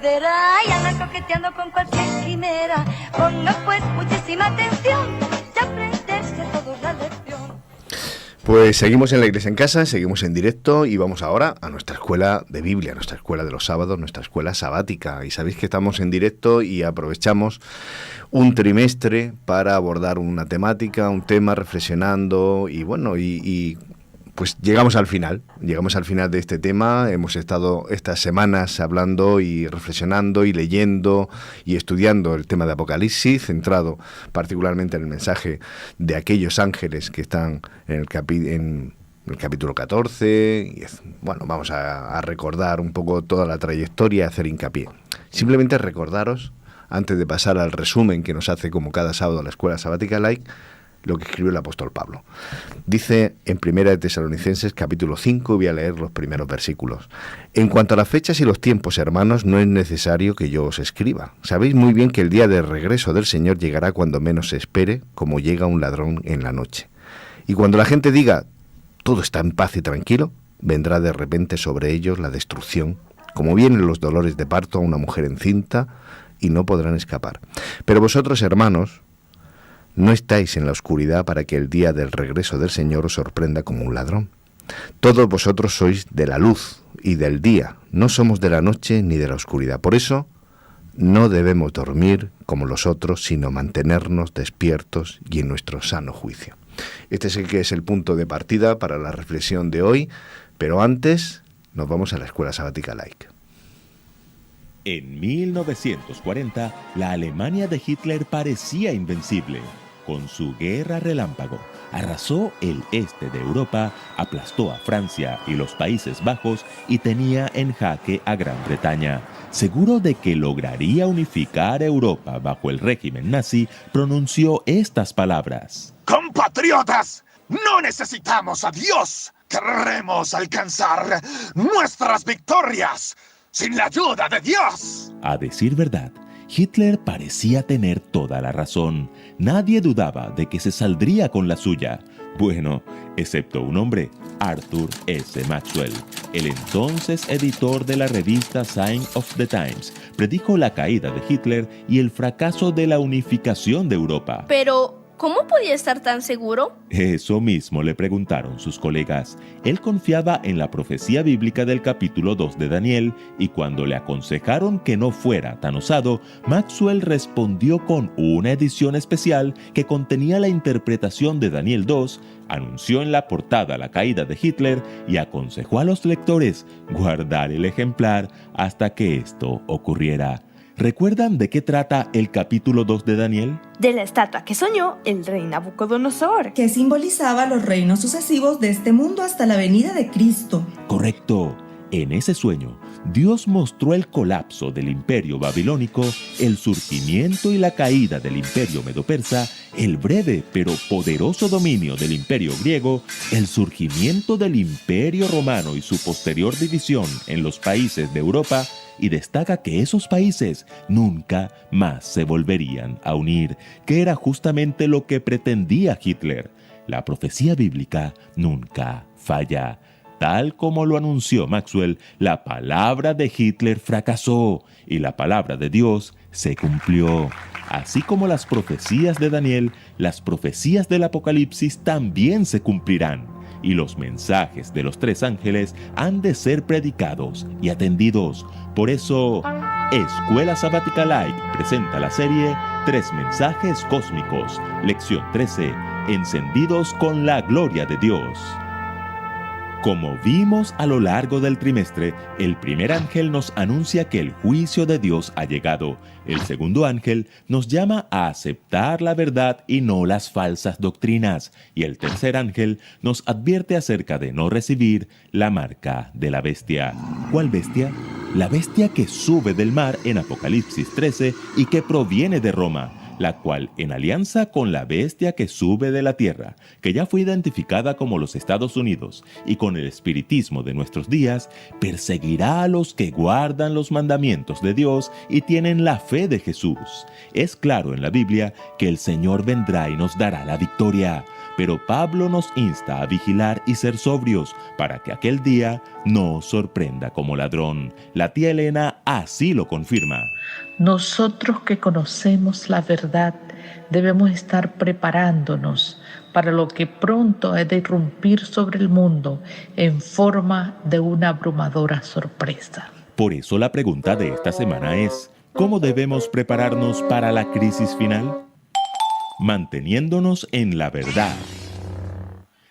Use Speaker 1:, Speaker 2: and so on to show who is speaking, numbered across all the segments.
Speaker 1: perderá y anda coqueteando con cualquier quimera. Ponga pues muchísima atención y aprenderse toda la lección.
Speaker 2: Pues seguimos en La Iglesia en Casa, seguimos en directo y vamos ahora a nuestra escuela de Biblia, nuestra escuela de los sábados, nuestra escuela sabática. Y sabéis que estamos en directo y aprovechamos un trimestre para abordar una temática, un tema, reflexionando y bueno, y pues llegamos al final de este tema. Hemos estado estas semanas hablando y reflexionando y leyendo y estudiando el tema de Apocalipsis, centrado particularmente en el mensaje de aquellos ángeles que están en el capítulo 14. Y bueno, vamos a recordar un poco toda la trayectoria y hacer hincapié. Simplemente recordaros, antes de pasar al resumen que nos hace como cada sábado la Escuela Sabática Like, lo que escribió el apóstol Pablo. Dice en 1 de Tesalonicenses capítulo 5, voy a leer los primeros versículos. En cuanto a las fechas y los tiempos, hermanos, no es necesario que yo os escriba. Sabéis muy bien que el día del regreso del Señor llegará cuando menos se espere, como llega un ladrón en la noche. Y cuando la gente diga, todo está en paz y tranquilo, vendrá de repente sobre ellos la destrucción, como vienen los dolores de parto a una mujer encinta, y no podrán escapar. Pero vosotros, hermanos, no estáis en la oscuridad para que el día del regreso del Señor os sorprenda como un ladrón. Todos vosotros sois de la luz y del día, no somos de la noche ni de la oscuridad. Por eso no debemos dormir como los otros, sino mantenernos despiertos y en nuestro sano juicio. Este es el punto de partida para la reflexión de hoy, pero antes nos vamos a la Escuela Sabática Like.
Speaker 3: En 1940, la Alemania de Hitler parecía invencible. Con su guerra relámpago, arrasó el este de Europa, aplastó a Francia y los Países Bajos y tenía en jaque a Gran Bretaña. Seguro de que lograría unificar Europa bajo el régimen nazi, pronunció estas palabras.
Speaker 4: ¡Compatriotas! ¡No necesitamos a Dios! ¡Queremos alcanzar nuestras victorias sin la ayuda de Dios!
Speaker 3: A decir verdad, Hitler parecía tener toda la razón. Nadie dudaba de que se saldría con la suya. Bueno, excepto un hombre, Arthur S. Maxwell. El entonces editor de la revista Sign of the Times predijo la caída de Hitler y el fracaso de la unificación de Europa.
Speaker 5: Pero ¿cómo podía estar tan seguro?
Speaker 3: Eso mismo le preguntaron sus colegas. Él confiaba en la profecía bíblica del capítulo 2 de Daniel y cuando le aconsejaron que no fuera tan osado, Maxwell respondió con una edición especial que contenía la interpretación de Daniel 2, anunció en la portada la caída de Hitler y aconsejó a los lectores guardar el ejemplar hasta que esto ocurriera. ¿Recuerdan de qué trata el capítulo 2 de Daniel?
Speaker 5: De la estatua que soñó el rey Nabucodonosor,
Speaker 6: que simbolizaba los reinos sucesivos de este mundo hasta la venida de Cristo.
Speaker 3: Correcto. En ese sueño, Dios mostró el colapso del imperio babilónico, el surgimiento y la caída del imperio medo-persa, el breve pero poderoso dominio del imperio griego, el surgimiento del imperio romano y su posterior división en los países de Europa, y destaca que esos países nunca más se volverían a unir, que era justamente lo que pretendía Hitler. La profecía bíblica nunca falla. Tal como lo anunció Maxwell, la palabra de Hitler fracasó y la palabra de Dios se cumplió. Así como las profecías de Daniel, las profecías del Apocalipsis también se cumplirán. Y los mensajes de los tres ángeles han de ser predicados y atendidos. Por eso, Escuela Sabática Like presenta la serie 3 mensajes cósmicos, lección 13, encendidos con la gloria de Dios. Como vimos a lo largo del trimestre, el primer ángel nos anuncia que el juicio de Dios ha llegado. El segundo ángel nos llama a aceptar la verdad y no las falsas doctrinas. Y el tercer ángel nos advierte acerca de no recibir la marca de la bestia. ¿Cuál bestia? La bestia que sube del mar en Apocalipsis 13 y que proviene de Roma, la cual, en alianza con la bestia que sube de la tierra, que ya fue identificada como los Estados Unidos, y con el espiritismo de nuestros días, perseguirá a los que guardan los mandamientos de Dios y tienen la fe de Jesús. Es claro en la Biblia que el Señor vendrá y nos dará la victoria. pero Pablo nos insta a vigilar y ser sobrios para que aquel día no os sorprenda como ladrón. La tía Elena así lo confirma.
Speaker 7: Nosotros que conocemos la verdad debemos estar preparándonos para lo que pronto ha de irrumpir sobre el mundo en forma de una abrumadora sorpresa.
Speaker 3: Por eso la pregunta de esta semana es, ¿cómo debemos prepararnos para la crisis final? Manteniéndonos en la verdad.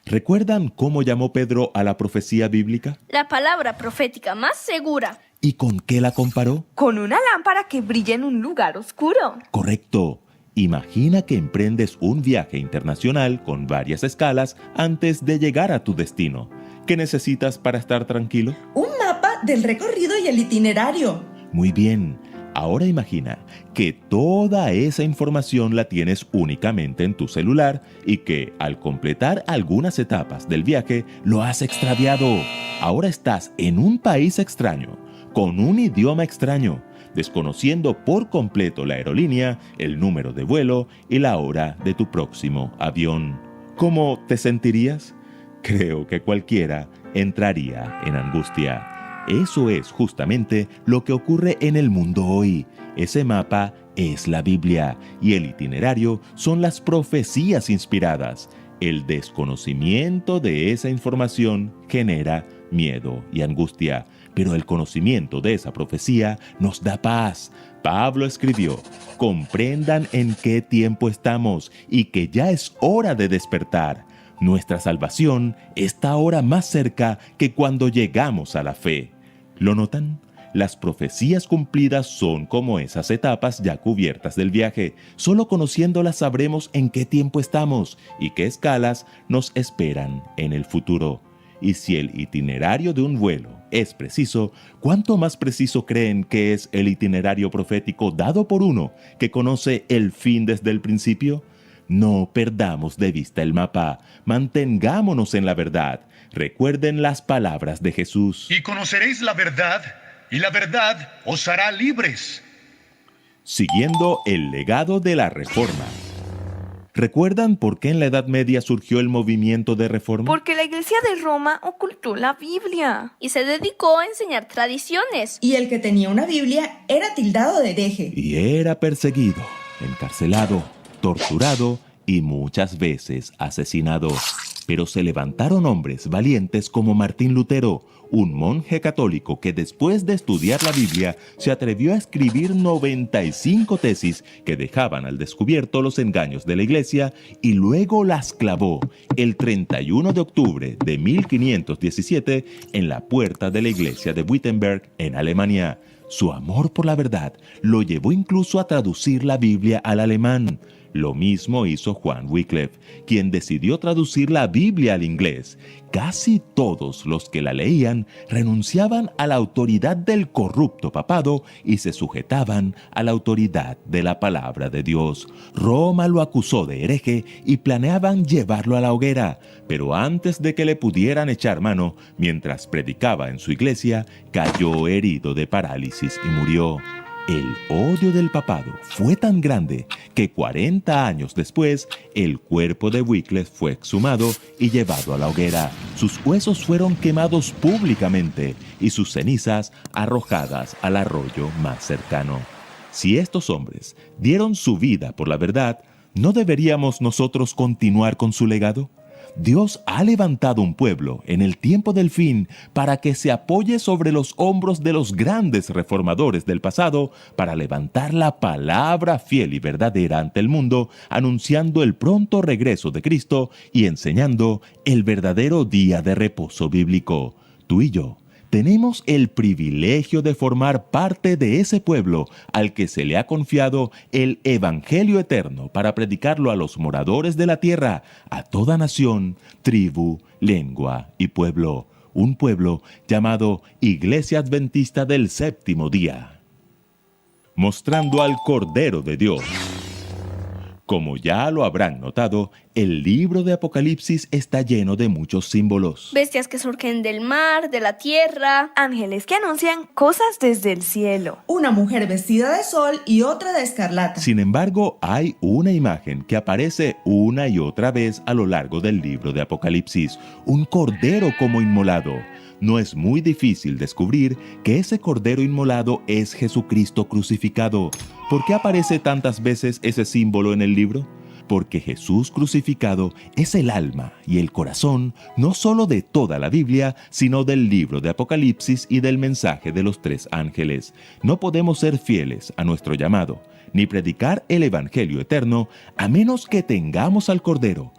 Speaker 3: ¿Recuerdan cómo llamó Pedro a la profecía bíblica?
Speaker 5: La palabra profética más segura.
Speaker 3: ¿Y con qué la comparó?
Speaker 5: Con una lámpara que brilla en un lugar oscuro.
Speaker 3: Correcto. Imagina que emprendes un viaje internacional con varias escalas antes de llegar a tu destino. ¿Qué necesitas para estar tranquilo?
Speaker 6: Un mapa del recorrido y el itinerario.
Speaker 3: Muy bien. Ahora imagina que toda esa información la tienes únicamente en tu celular y que al completar algunas etapas del viaje lo has extraviado. Ahora estás en un país extraño, con un idioma extraño, desconociendo por completo la aerolínea, el número de vuelo y la hora de tu próximo avión. ¿Cómo te sentirías? Creo que cualquiera entraría en angustia. Eso es justamente lo que ocurre en el mundo hoy. Ese mapa es la Biblia y el itinerario son las profecías inspiradas. El desconocimiento de esa información genera miedo y angustia, pero el conocimiento de esa profecía nos da paz. Pablo escribió, comprendan en qué tiempo estamos y que ya es hora de despertar. Nuestra salvación está ahora más cerca que cuando llegamos a la fe. ¿Lo notan? Las profecías cumplidas son como esas etapas ya cubiertas del viaje. Solo conociéndolas sabremos en qué tiempo estamos y qué escalas nos esperan en el futuro. Y si el itinerario de un vuelo es preciso, ¿cuánto más preciso creen que es el itinerario profético dado por uno que conoce el fin desde el principio? No perdamos de vista el mapa, mantengámonos en la verdad. Recuerden las palabras de Jesús.
Speaker 4: Y conoceréis la verdad, y la verdad os hará libres.
Speaker 3: Siguiendo el legado de la Reforma. ¿Recuerdan por qué en la Edad Media surgió el movimiento de Reforma?
Speaker 5: Porque la Iglesia de Roma ocultó la Biblia y se dedicó a enseñar tradiciones.
Speaker 6: Y el que tenía una Biblia era tildado de hereje.
Speaker 3: Y era perseguido, encarcelado, torturado y muchas veces asesinado. Pero se levantaron hombres valientes como Martín Lutero, un monje católico que después de estudiar la Biblia se atrevió a escribir 95 tesis que dejaban al descubierto los engaños de la Iglesia y luego las clavó el 31 de octubre de 1517 en la puerta de la iglesia de Wittenberg en Alemania. Su amor por la verdad lo llevó incluso a traducir la Biblia al alemán. Lo mismo hizo Juan Wycliffe, quien decidió traducir la Biblia al inglés. Casi todos los que la leían renunciaban a la autoridad del corrupto papado y se sujetaban a la autoridad de la palabra de Dios. Roma lo acusó de hereje y planeaban llevarlo a la hoguera, pero antes de que le pudieran echar mano, mientras predicaba en su iglesia, cayó herido de parálisis y murió. El odio del papado fue tan grande que 40 años después, el cuerpo de Wycliffe fue exhumado y llevado a la hoguera. Sus huesos fueron quemados públicamente y sus cenizas arrojadas al arroyo más cercano. Si estos hombres dieron su vida por la verdad, ¿no deberíamos nosotros continuar con su legado? Dios ha levantado un pueblo en el tiempo del fin para que se apoye sobre los hombros de los grandes reformadores del pasado para levantar la palabra fiel y verdadera ante el mundo, anunciando el pronto regreso de Cristo y enseñando el verdadero día de reposo bíblico. Tú y yo tenemos el privilegio de formar parte de ese pueblo al que se le ha confiado el Evangelio eterno para predicarlo a los moradores de la tierra, a toda nación, tribu, lengua y pueblo. Un pueblo llamado Iglesia Adventista del Séptimo Día. Mostrando al Cordero de Dios. Como ya lo habrán notado, el libro de Apocalipsis está lleno de muchos símbolos.
Speaker 5: Bestias que surgen del mar, de la tierra.
Speaker 8: Ángeles que anuncian cosas desde el cielo.
Speaker 6: Una mujer vestida de sol y otra de escarlata.
Speaker 3: Sin embargo, hay una imagen que aparece una y otra vez a lo largo del libro de Apocalipsis, un cordero como inmolado. No es muy difícil descubrir que ese cordero inmolado es Jesucristo crucificado. ¿Por qué aparece tantas veces ese símbolo en el libro? Porque Jesús crucificado es el alma y el corazón no solo de toda la Biblia, sino del libro de Apocalipsis y del mensaje de los 3 ángeles. No podemos ser fieles a nuestro llamado, ni predicar el Evangelio eterno, a menos que tengamos al Cordero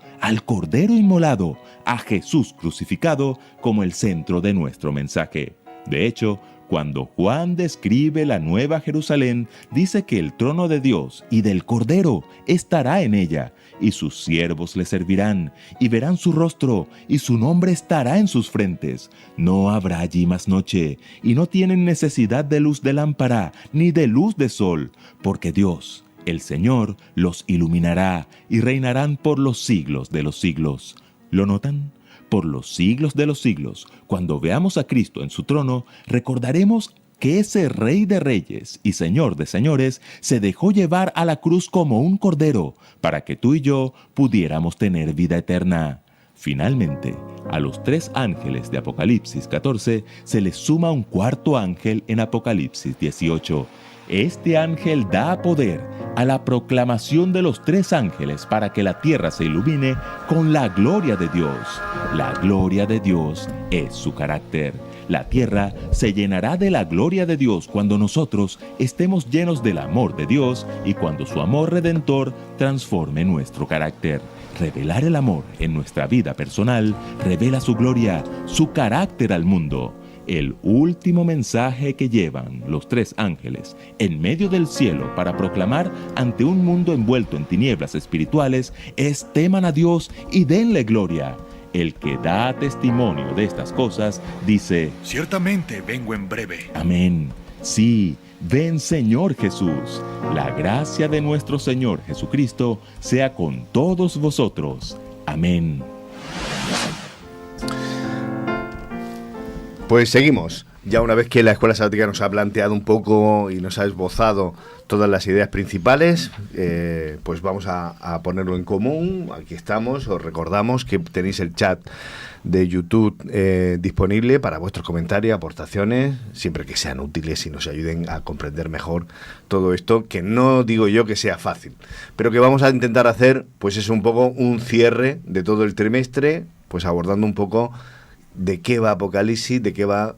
Speaker 3: inmolado, a Jesús crucificado como el centro de nuestro mensaje. De hecho, cuando Juan describe la Nueva Jerusalén, dice que el trono de Dios y del Cordero estará en ella, y sus siervos le servirán, y verán su rostro, y su nombre estará en sus frentes. No habrá allí más noche, y no tienen necesidad de luz de lámpara, ni de luz de sol, porque Dios, el Señor, los iluminará, y reinarán por los siglos de los siglos. ¿Lo notan? Por los siglos de los siglos, cuando veamos a Cristo en su trono, recordaremos que ese Rey de Reyes y Señor de Señores se dejó llevar a la cruz como un cordero para que tú y yo pudiéramos tener vida eterna. Finalmente, a los 3 ángeles de Apocalipsis 14 se les suma un 4º ángel en Apocalipsis 18. Este ángel da poder a la proclamación de los 3 ángeles para que la tierra se ilumine con la gloria de Dios. La gloria de Dios es su carácter. La tierra se llenará de la gloria de Dios cuando nosotros estemos llenos del amor de Dios y cuando su amor redentor transforme nuestro carácter. Revelar el amor en nuestra vida personal revela su gloria, su carácter al mundo. El último mensaje que llevan los 3 ángeles en medio del cielo para proclamar ante un mundo envuelto en tinieblas espirituales es: teman a Dios y denle gloria. El que da testimonio de estas cosas dice:
Speaker 4: ciertamente vengo en breve.
Speaker 3: Amén. Sí, ven Señor Jesús. La gracia de nuestro Señor Jesucristo sea con todos vosotros. Amén.
Speaker 2: Pues seguimos. Ya una vez que la Escuela Sabática nos ha planteado un poco y nos ha esbozado todas las ideas principales, pues vamos a ponerlo en común. Aquí estamos. Os recordamos que tenéis el chat de YouTube disponible para vuestros comentarios, aportaciones, siempre que sean útiles y nos ayuden a comprender mejor todo esto, que no digo yo que sea fácil, pero que vamos a intentar hacer, pues es un poco un cierre de todo el trimestre, pues abordando un poco de qué va Apocalipsis, de qué va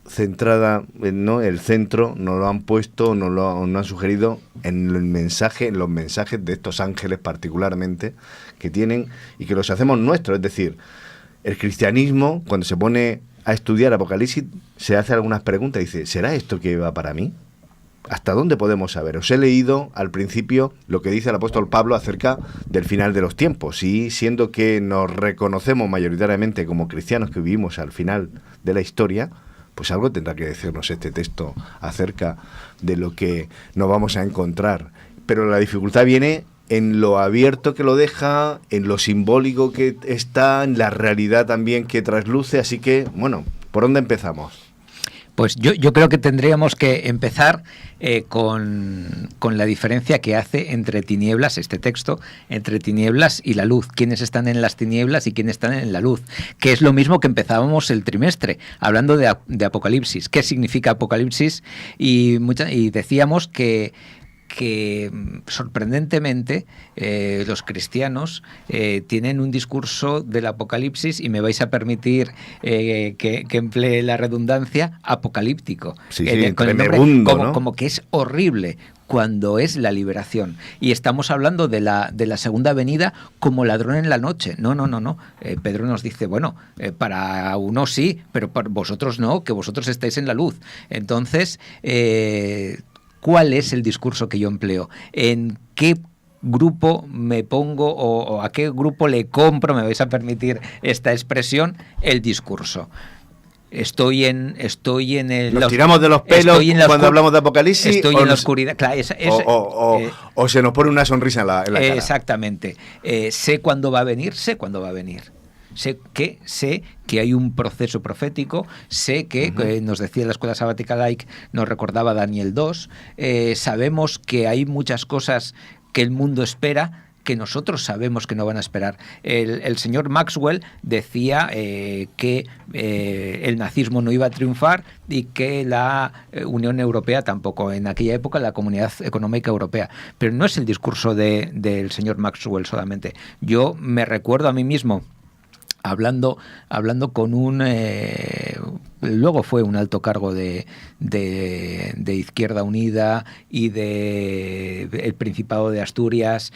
Speaker 2: centrada, ¿no? El centro nos lo han puesto, nos han sugerido en el mensaje, en los mensajes de estos ángeles particularmente que tienen y que los hacemos nuestros. Es decir, el cristianismo, cuando se pone a estudiar Apocalipsis, se hace algunas preguntas y dice: ¿será esto que va para mí? ¿Hasta dónde podemos saber? Os he leído al principio lo que dice el apóstol Pablo acerca del final de los tiempos, y siendo que nos reconocemos mayoritariamente como cristianos que vivimos al final de la historia, pues algo tendrá que decirnos este texto acerca de lo que nos vamos a encontrar. Pero la dificultad viene en lo abierto que lo deja, en lo simbólico que está, en la realidad también que trasluce. Así que, bueno, ¿por dónde empezamos?
Speaker 9: Pues yo creo que tendríamos que empezar con la diferencia que hace entre tinieblas, este texto, entre tinieblas y la luz. Quiénes están en las tinieblas y quiénes están en la luz. Que es lo mismo que empezábamos el trimestre, hablando de Apocalipsis. ¿Qué significa Apocalipsis? Y decíamos que sorprendentemente los cristianos tienen un discurso del Apocalipsis, y me vais a permitir que emplee la redundancia, apocalíptico.
Speaker 2: Sí,
Speaker 9: con el nombre,
Speaker 2: ¿no?
Speaker 9: Como que es horrible, cuando es la liberación. Y estamos hablando de la segunda venida como ladrón en la noche. No. Pedro nos dice, bueno, para unos sí, pero para vosotros no, que vosotros estáis en la luz. Entonces, ¿cuál es el discurso que yo empleo? ¿En qué grupo me pongo o a qué grupo le compro, me vais a permitir esta expresión, el discurso? Estoy en el...
Speaker 2: ¿Nos tiramos de los pelos cuando hablamos de Apocalipsis?
Speaker 9: Estoy en la oscuridad. Claro,
Speaker 2: o se nos pone una sonrisa en la cara.
Speaker 9: Exactamente. Sé cuándo va a venir, Sé que hay un proceso profético, sé que nos decía la Escuela Sabática Laic, nos recordaba Daniel 2, sabemos que hay muchas cosas que el mundo espera, que nosotros sabemos que no van a esperar. El señor Maxwell decía que el nazismo no iba a triunfar y que la Unión Europea tampoco, en aquella época la Comunidad Económica Europea. Pero no es el discurso del señor Maxwell solamente. Yo me recuerdo a mí mismo hablando con luego fue un alto cargo de Izquierda Unida y de el Principado de Asturias,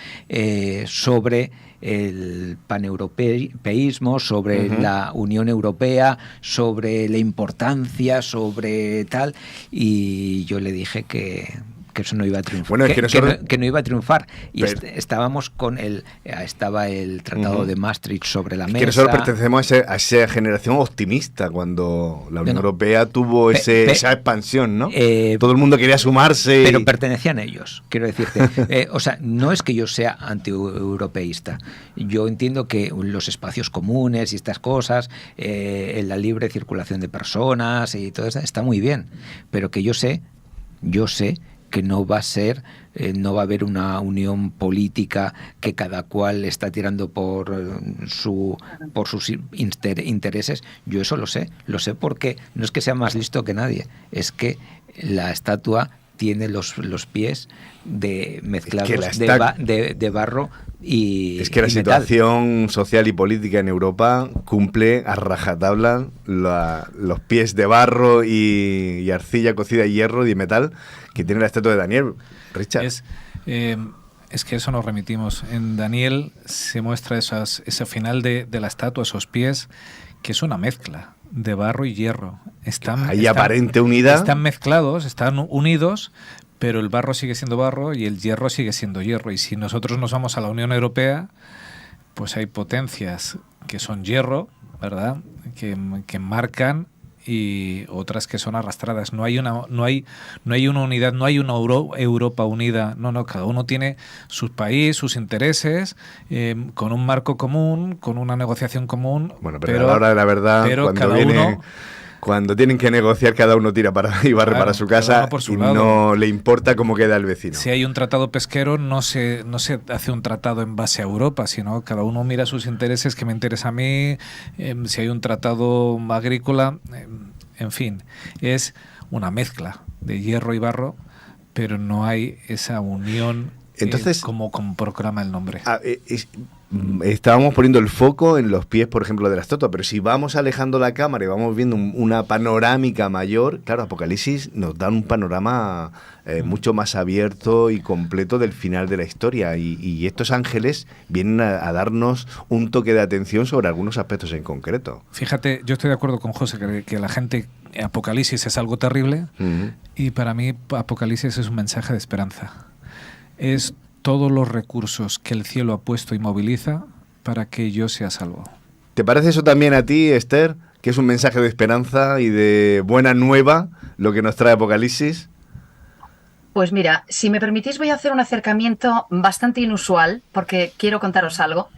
Speaker 9: sobre el paneuropeísmo, sobre la Unión Europea, sobre la importancia, sobre tal, y yo le dije que eso no iba a triunfar,
Speaker 2: bueno,
Speaker 9: que no iba a triunfar, y estábamos con estaba el Tratado de Maastricht sobre la mesa.
Speaker 2: Que nosotros pertenecemos a esa generación optimista cuando la Unión Europea tuvo esa expansión, ¿no? Todo el mundo quería sumarse.
Speaker 9: Pero pertenecían ellos, quiero decirte. O sea, no es que yo sea antieuropeísta. Yo entiendo que los espacios comunes y estas cosas, la libre circulación de personas y todo eso, está muy bien, pero que yo sé que no va a ser, no va a haber una unión política que cada cual está tirando por sus intereses. Yo eso lo sé porque no es que sea más listo que nadie, es que la estatua tiene los pies mezclados de barro y
Speaker 2: es que la situación social y política en Europa cumple a rajatabla los pies de barro y arcilla cocida y hierro y metal que tiene la estatua de Daniel. Richard.
Speaker 10: Es que eso nos remitimos. En Daniel se muestra ese final de la estatua, esos pies, que es una mezcla de barro y hierro.
Speaker 2: Hay aparente unidad.
Speaker 10: Están mezclados, están unidos, pero el barro sigue siendo barro y el hierro sigue siendo hierro. Y si nosotros nos vamos a la Unión Europea, pues hay potencias que son hierro, ¿verdad?, que marcan, y otras que son arrastradas. No hay una unidad, no hay una Europa unida. No, cada uno tiene su país, sus intereses, con un marco común, con una negociación común.
Speaker 2: Bueno, pero a la hora de la verdad, cuando tienen que negociar, cada uno tira y barre para su casa y no le importa cómo queda el vecino.
Speaker 10: Si hay un tratado pesquero, no se hace un tratado en base a Europa, sino cada uno mira sus intereses, que me interesa a mí. Si hay un tratado agrícola, en fin, es una mezcla de hierro y barro, pero no hay esa unión. Entonces, como proclama el nombre.
Speaker 2: Estábamos poniendo el foco en los pies, por ejemplo, de la estatua, pero si vamos alejando la cámara y vamos viendo una panorámica mayor, claro, Apocalipsis nos da un panorama mucho más abierto y completo del final de la historia, y estos ángeles vienen a darnos un toque de atención sobre algunos aspectos en concreto.
Speaker 10: Fíjate, yo estoy de acuerdo con José, que la gente, Apocalipsis es algo terrible, y para mí Apocalipsis es un mensaje de esperanza. Es todos los recursos que el cielo ha puesto y moviliza para que yo sea salvo.
Speaker 2: ¿Te parece eso también a ti, Esther, que es un mensaje de esperanza y de buena nueva lo que nos trae Apocalipsis?
Speaker 11: Pues mira, si me permitís voy a hacer un acercamiento bastante inusual, porque quiero contaros algo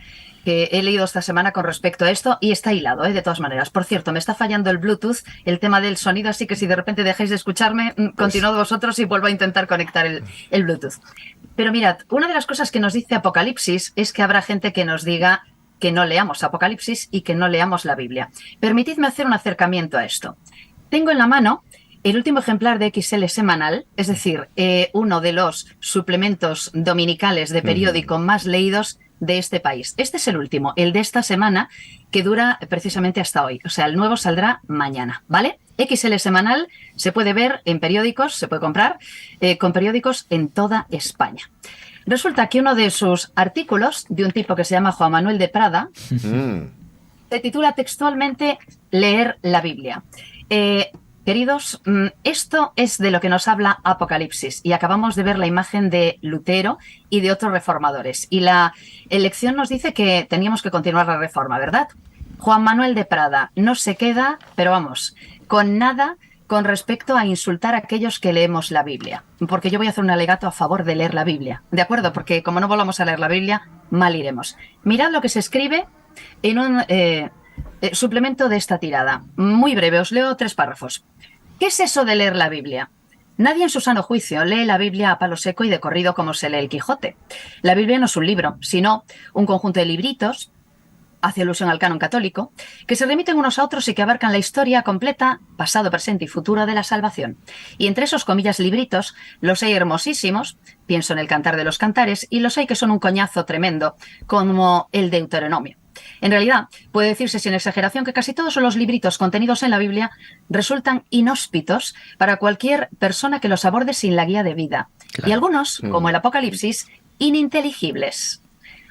Speaker 11: que he leído esta semana con respecto a esto, y está hilado, de todas maneras. Por cierto, me está fallando el Bluetooth, el tema del sonido, así que si de repente dejáis de escucharme, continuad vosotros y vuelvo a intentar conectar el Bluetooth. Pero mirad, una de las cosas que nos dice Apocalipsis es que habrá gente que nos diga que no leamos Apocalipsis y que no leamos la Biblia. Permitidme hacer un acercamiento a esto. Tengo en la mano el último ejemplar de XL semanal, es decir, uno de los suplementos dominicales de periódico más leídos de este país. Este es el último, el de esta semana, que dura precisamente hasta hoy. O sea, el nuevo saldrá mañana, ¿vale? XL semanal se puede ver en periódicos, se puede comprar con periódicos en toda España. Resulta que uno de sus artículos, de un tipo que se llama Juan Manuel de Prada, se titula textualmente Leer la Biblia. Queridos, esto es de lo que nos habla Apocalipsis, y acabamos de ver la imagen de Lutero y de otros reformadores. Y la elección nos dice que teníamos que continuar la reforma, ¿verdad? Juan Manuel de Prada no se queda, pero vamos, con nada con respecto a insultar a aquellos que leemos la Biblia. Porque yo voy a hacer un alegato a favor de leer la Biblia, ¿de acuerdo? Porque como no volvamos a leer la Biblia, mal iremos. Mirad lo que se escribe en un suplemento de esta tirada. Muy breve, os leo 3 párrafos. ¿Qué es eso de leer la Biblia? Nadie en su sano juicio lee la Biblia a palo seco y de corrido como se lee el Quijote. La Biblia no es un libro, sino un conjunto de libritos, hace alusión al canon católico, que se remiten unos a otros y que abarcan la historia completa, pasado, presente y futuro de la salvación. Y entre esos, comillas, libritos, los hay hermosísimos, pienso en el Cantar de los Cantares, y los hay que son un coñazo tremendo, como el Deuteronomio. En realidad, puede decirse sin exageración que casi todos los libritos contenidos en la Biblia resultan inhóspitos para cualquier persona que los aborde sin la guía de vida. Claro. Y algunos, como el Apocalipsis, ininteligibles.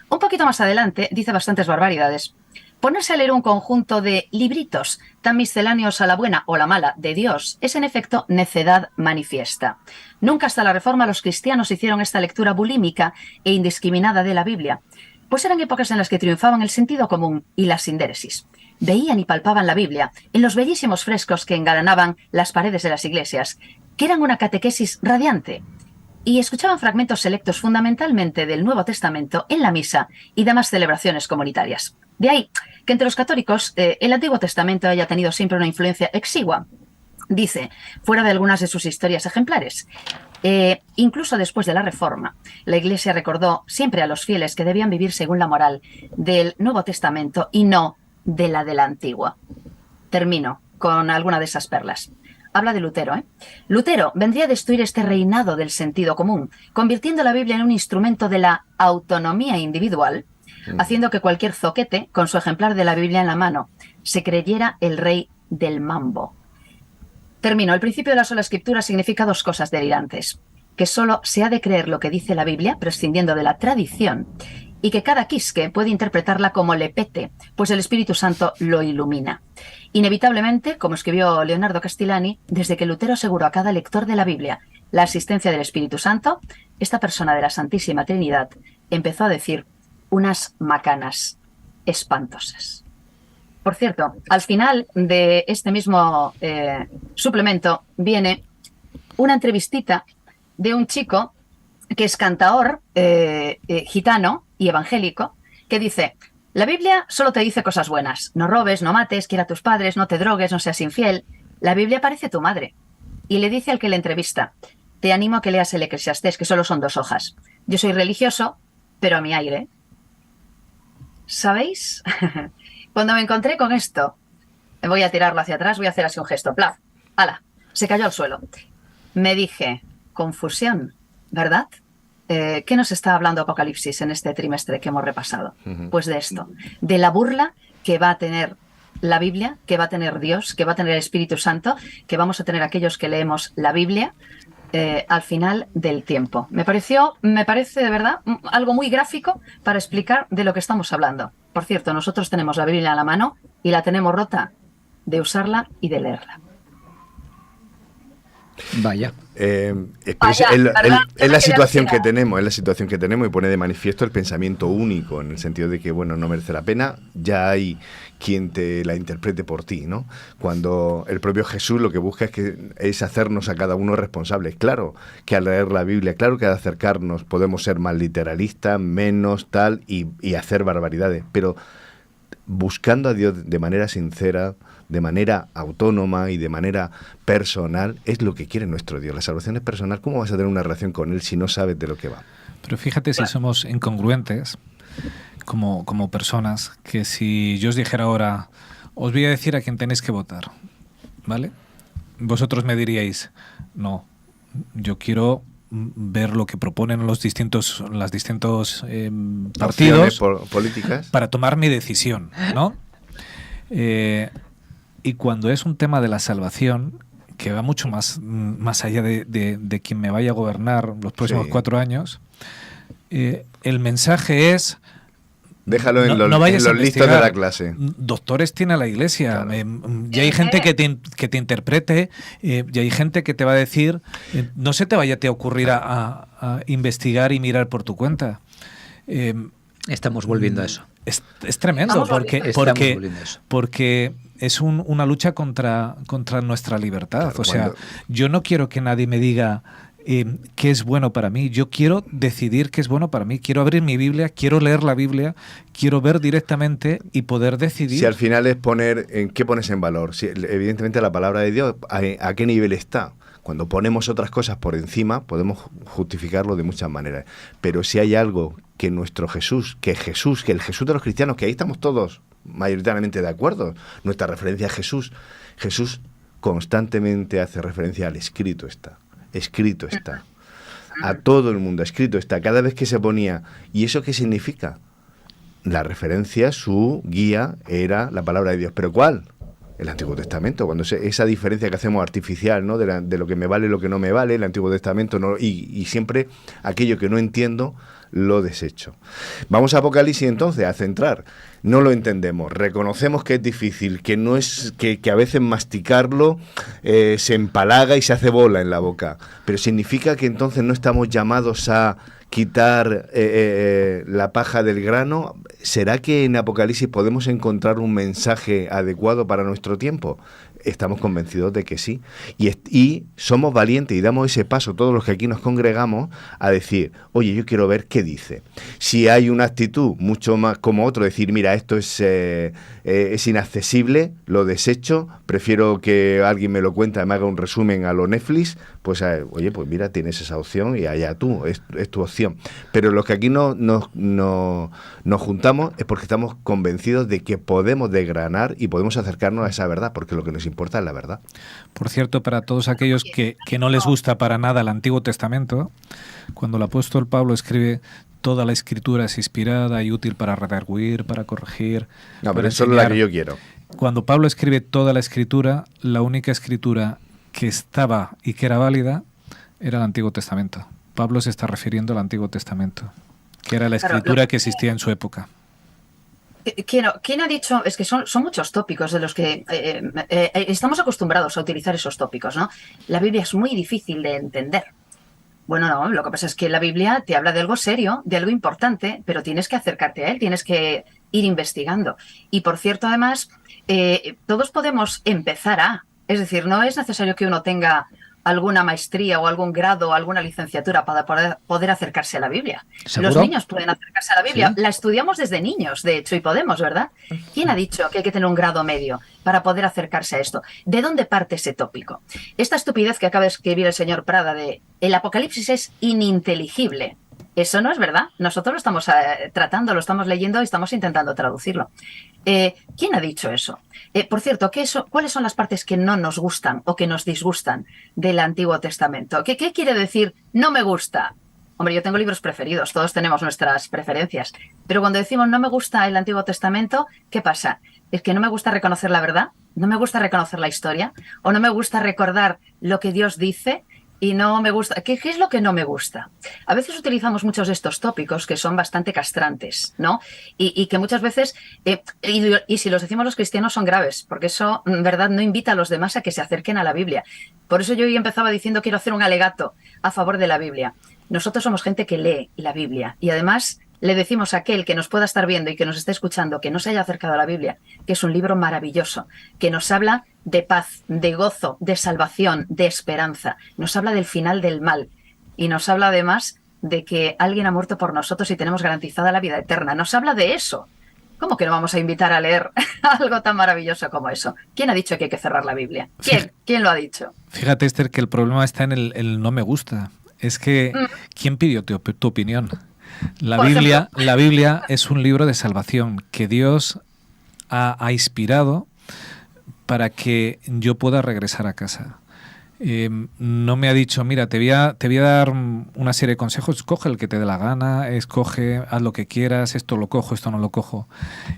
Speaker 11: Un poquito más adelante dice bastantes barbaridades. Ponerse a leer un conjunto de libritos tan misceláneos a la buena o la mala de Dios es en efecto necedad manifiesta. Nunca hasta la Reforma los cristianos hicieron esta lectura bulímica e indiscriminada de la Biblia, pues eran épocas en las que triunfaban el sentido común y la sindéresis. Veían y palpaban la Biblia en los bellísimos frescos que engalanaban las paredes de las iglesias, que eran una catequesis radiante, y escuchaban fragmentos selectos fundamentalmente del Nuevo Testamento en la misa y demás celebraciones comunitarias. De ahí que entre los católicos el Antiguo Testamento haya tenido siempre una influencia exigua, dice, fuera de algunas de sus historias ejemplares. Incluso después de la Reforma, la Iglesia recordó siempre a los fieles que debían vivir según la moral del Nuevo Testamento y no de la del Antiguo. Termino con alguna de esas perlas. Habla de Lutero, Lutero vendría a destruir este reinado del sentido común, convirtiendo la Biblia en un instrumento de la autonomía individual, haciendo que cualquier zoquete, con su ejemplar de la Biblia en la mano, se creyera el rey del mambo. Termino. El principio de la sola escritura significa 2 cosas delirantes. Que solo se ha de creer lo que dice la Biblia, prescindiendo de la tradición, y que cada quisque puede interpretarla como le pete, pues el Espíritu Santo lo ilumina. Inevitablemente, como escribió Leonardo Castellani, desde que Lutero aseguró a cada lector de la Biblia la asistencia del Espíritu Santo, esta persona de la Santísima Trinidad empezó a decir unas macanas espantosas. Por cierto, al final de este mismo suplemento viene una entrevistita de un chico que es cantaor gitano y evangélico, que dice: la Biblia solo te dice cosas buenas. No robes, no mates, quiera a tus padres, no te drogues, no seas infiel. La Biblia parece tu madre. Y le dice al que le entrevista: te animo a que leas el Eclesiastés, que solo son 2 hojas. Yo soy religioso, pero a mi aire. ¿Sabéis? Cuando me encontré con esto, voy a tirarlo hacia atrás, voy a hacer así un gesto. ¡Plaf! ¡Hala! Se cayó al suelo. Me dije, confusión, ¿verdad? ¿Qué nos está hablando Apocalipsis en este trimestre que hemos repasado? Pues de esto, de la burla que va a tener la Biblia, que va a tener Dios, que va a tener el Espíritu Santo, que vamos a tener aquellos que leemos la Biblia al final del tiempo. Me parece de verdad algo muy gráfico para explicar de lo que estamos hablando. Por cierto, nosotros tenemos la Biblia en la mano y la tenemos rota de usarla y de leerla.
Speaker 9: Vaya.
Speaker 2: Es la situación que tenemos, y pone de manifiesto el pensamiento único, en el sentido de que, bueno, no merece la pena, ya hay quien te la interprete por ti, ¿no? Cuando el propio Jesús lo que busca es hacernos a cada uno responsables. Claro que al leer la Biblia, claro que al acercarnos podemos ser más literalistas, menos tal, y hacer barbaridades, pero buscando a Dios de manera sincera, de manera autónoma y de manera personal, es lo que quiere nuestro Dios. La salvación es personal. ¿Cómo vas a tener una relación con Él si no sabes de lo que va?
Speaker 10: Pero fíjate si somos incongruentes como personas, que si yo os dijera ahora, os voy a decir a quién tenéis que votar, ¿vale? Vosotros me diríais, no, yo quiero ver lo que proponen las distintos partidos
Speaker 2: políticas
Speaker 10: para tomar mi decisión, ¿no? Y cuando es un tema de la salvación, que va mucho más allá de quien me vaya a gobernar los próximos 4 años, el mensaje es:
Speaker 2: déjalo en los listos de la clase.
Speaker 10: Doctores tiene la Iglesia. Claro. Ya hay gente que te interprete, ya hay gente que te va a decir, no se te vaya a ocurrir a investigar y mirar por tu cuenta.
Speaker 9: Estamos volviendo a eso.
Speaker 10: Es tremendo,
Speaker 11: Estamos
Speaker 10: porque es una lucha contra nuestra libertad.
Speaker 2: Claro,
Speaker 10: o sea, yo no quiero que nadie me diga qué es bueno para mí. Yo quiero decidir qué es bueno para mí. Quiero abrir mi Biblia, quiero leer la Biblia, quiero ver directamente y poder decidir.
Speaker 2: Si al final es poner, ¿en qué pones en valor? Si, evidentemente la palabra de Dios, ¿a qué nivel está? Cuando ponemos otras cosas por encima, podemos justificarlo de muchas maneras. Pero si hay algo que nuestro Jesús, que el Jesús de los cristianos, que ahí estamos todos mayoritariamente de acuerdo, nuestra referencia a Jesús constantemente hace referencia al escrito está. Escrito está. A todo el mundo, escrito está. Cada vez que se ponía. ¿Y eso qué significa? La referencia, su guía, era la palabra de Dios. ¿Pero cuál? El Antiguo Testamento. Cuando esa diferencia que hacemos artificial, ¿no? De lo que me vale y lo que no me vale, el Antiguo Testamento, ¿no? Y siempre aquello que no entiendo, lo desecho. Vamos a Apocalipsis entonces, a centrar. No lo entendemos, reconocemos que es difícil, que no es que a veces masticarlo se empalaga y se hace bola en la boca, pero significa que entonces no estamos llamados a quitar la paja del grano. ¿Será que en Apocalipsis podemos encontrar un mensaje adecuado para nuestro tiempo? Estamos convencidos de que sí. Y somos valientes y damos ese paso, todos los que aquí nos congregamos, a decir, oye, yo quiero ver qué dice. Si hay una actitud mucho más como otro, decir, mira, esto es inaccesible, lo desecho, prefiero que alguien me lo cuente, me haga un resumen a lo Netflix, pues oye, pues mira, tienes esa opción y allá tú, es tu opción. Pero los que aquí nos juntamos es porque estamos convencidos de que podemos desgranar y podemos acercarnos a esa verdad, porque lo que nos importa es la verdad.
Speaker 10: Por cierto, para todos aquellos que no les gusta para nada el Antiguo Testamento, cuando el apóstol Pablo escribe toda la escritura es inspirada y útil para redarguir, para corregir.
Speaker 2: No, pero
Speaker 10: para
Speaker 2: eso es la que yo quiero.
Speaker 10: Cuando Pablo escribe toda la escritura, la única escritura que estaba y que era válida era el Antiguo Testamento. Pablo se está refiriendo al Antiguo Testamento, que era la escritura que existía en su época.
Speaker 11: ¿Quién ha dicho? Es que son muchos tópicos de los que estamos acostumbrados a utilizar esos tópicos, ¿no? La Biblia es muy difícil de entender. Bueno, no, lo que pasa es que la Biblia te habla de algo serio, de algo importante, pero tienes que acercarte a él, tienes que ir investigando. Y por cierto, además, todos podemos empezar es decir, no es necesario que uno tenga alguna maestría o algún grado o alguna licenciatura para poder acercarse a la Biblia.
Speaker 9: ¿Seguro?
Speaker 11: Los niños pueden acercarse a la Biblia.
Speaker 9: ¿Sí?
Speaker 11: La estudiamos desde niños, de hecho, y podemos, ¿verdad? ¿Quién ha dicho que hay que tener un grado medio para poder acercarse a esto? ¿De dónde parte ese tópico? Esta estupidez que acaba de escribir el señor Prada de el Apocalipsis es ininteligible. Eso no es verdad. Nosotros lo estamos tratando, lo estamos leyendo y estamos intentando traducirlo. ¿Quién ha dicho eso? Por cierto, ¿cuáles son las partes que no nos gustan o que nos disgustan del Antiguo Testamento? ¿Qué quiere decir no me gusta? Hombre, yo tengo libros preferidos, todos tenemos nuestras preferencias. Pero cuando decimos no me gusta el Antiguo Testamento, ¿qué pasa? ¿Es que no me gusta reconocer la verdad? ¿No me gusta reconocer la historia? ¿O no me gusta recordar lo que Dios dice? Y no me gusta. ¿Qué es lo que no me gusta? A veces utilizamos muchos de estos tópicos que son bastante castrantes, ¿no? Y que muchas veces, y si los decimos los cristianos, son graves, porque eso, en verdad, no invita a los demás a que se acerquen a la Biblia. Por eso yo hoy empezaba diciendo quiero hacer un alegato a favor de la Biblia. Nosotros somos gente que lee la Biblia y además le decimos a aquel que nos pueda estar viendo y que nos esté escuchando que no se haya acercado a la Biblia, que es un libro maravilloso, que nos habla de paz, de gozo, de salvación, de esperanza. Nos habla del final del mal y nos habla además de que alguien ha muerto por nosotros y tenemos garantizada la vida eterna. Nos habla de eso. ¿Cómo que no vamos a invitar a leer algo tan maravilloso como eso? ¿Quién ha dicho que hay que cerrar la Biblia? ¿Quién lo ha dicho?
Speaker 10: Fíjate, Esther, que el problema está en el no me gusta. Es que, ¿quién pidió tu opinión? La Biblia es un libro de salvación que Dios ha inspirado para que yo pueda regresar a casa. No me ha dicho, mira, te voy a dar una serie de consejos, escoge el que te dé la gana, escoge, haz lo que quieras, esto lo cojo, esto no lo cojo.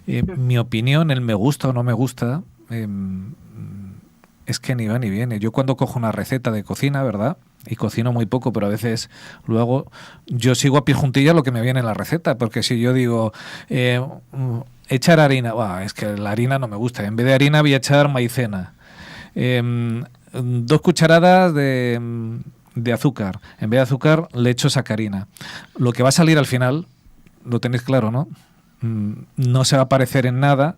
Speaker 10: Mi opinión, el me gusta o no me gusta, es que ni va ni viene. Yo cuando cojo una receta de cocina, ¿verdad?, y cocino muy poco, pero a veces lo hago, yo sigo a pie juntilla lo que me viene en la receta, porque si yo digo echar harina, es que la harina no me gusta, en vez de harina voy a echar maicena, 2 cucharadas de azúcar, en vez de azúcar le echo sacarina. Lo que va a salir al final, lo tenéis claro, ¿no? no se va a parecer en nada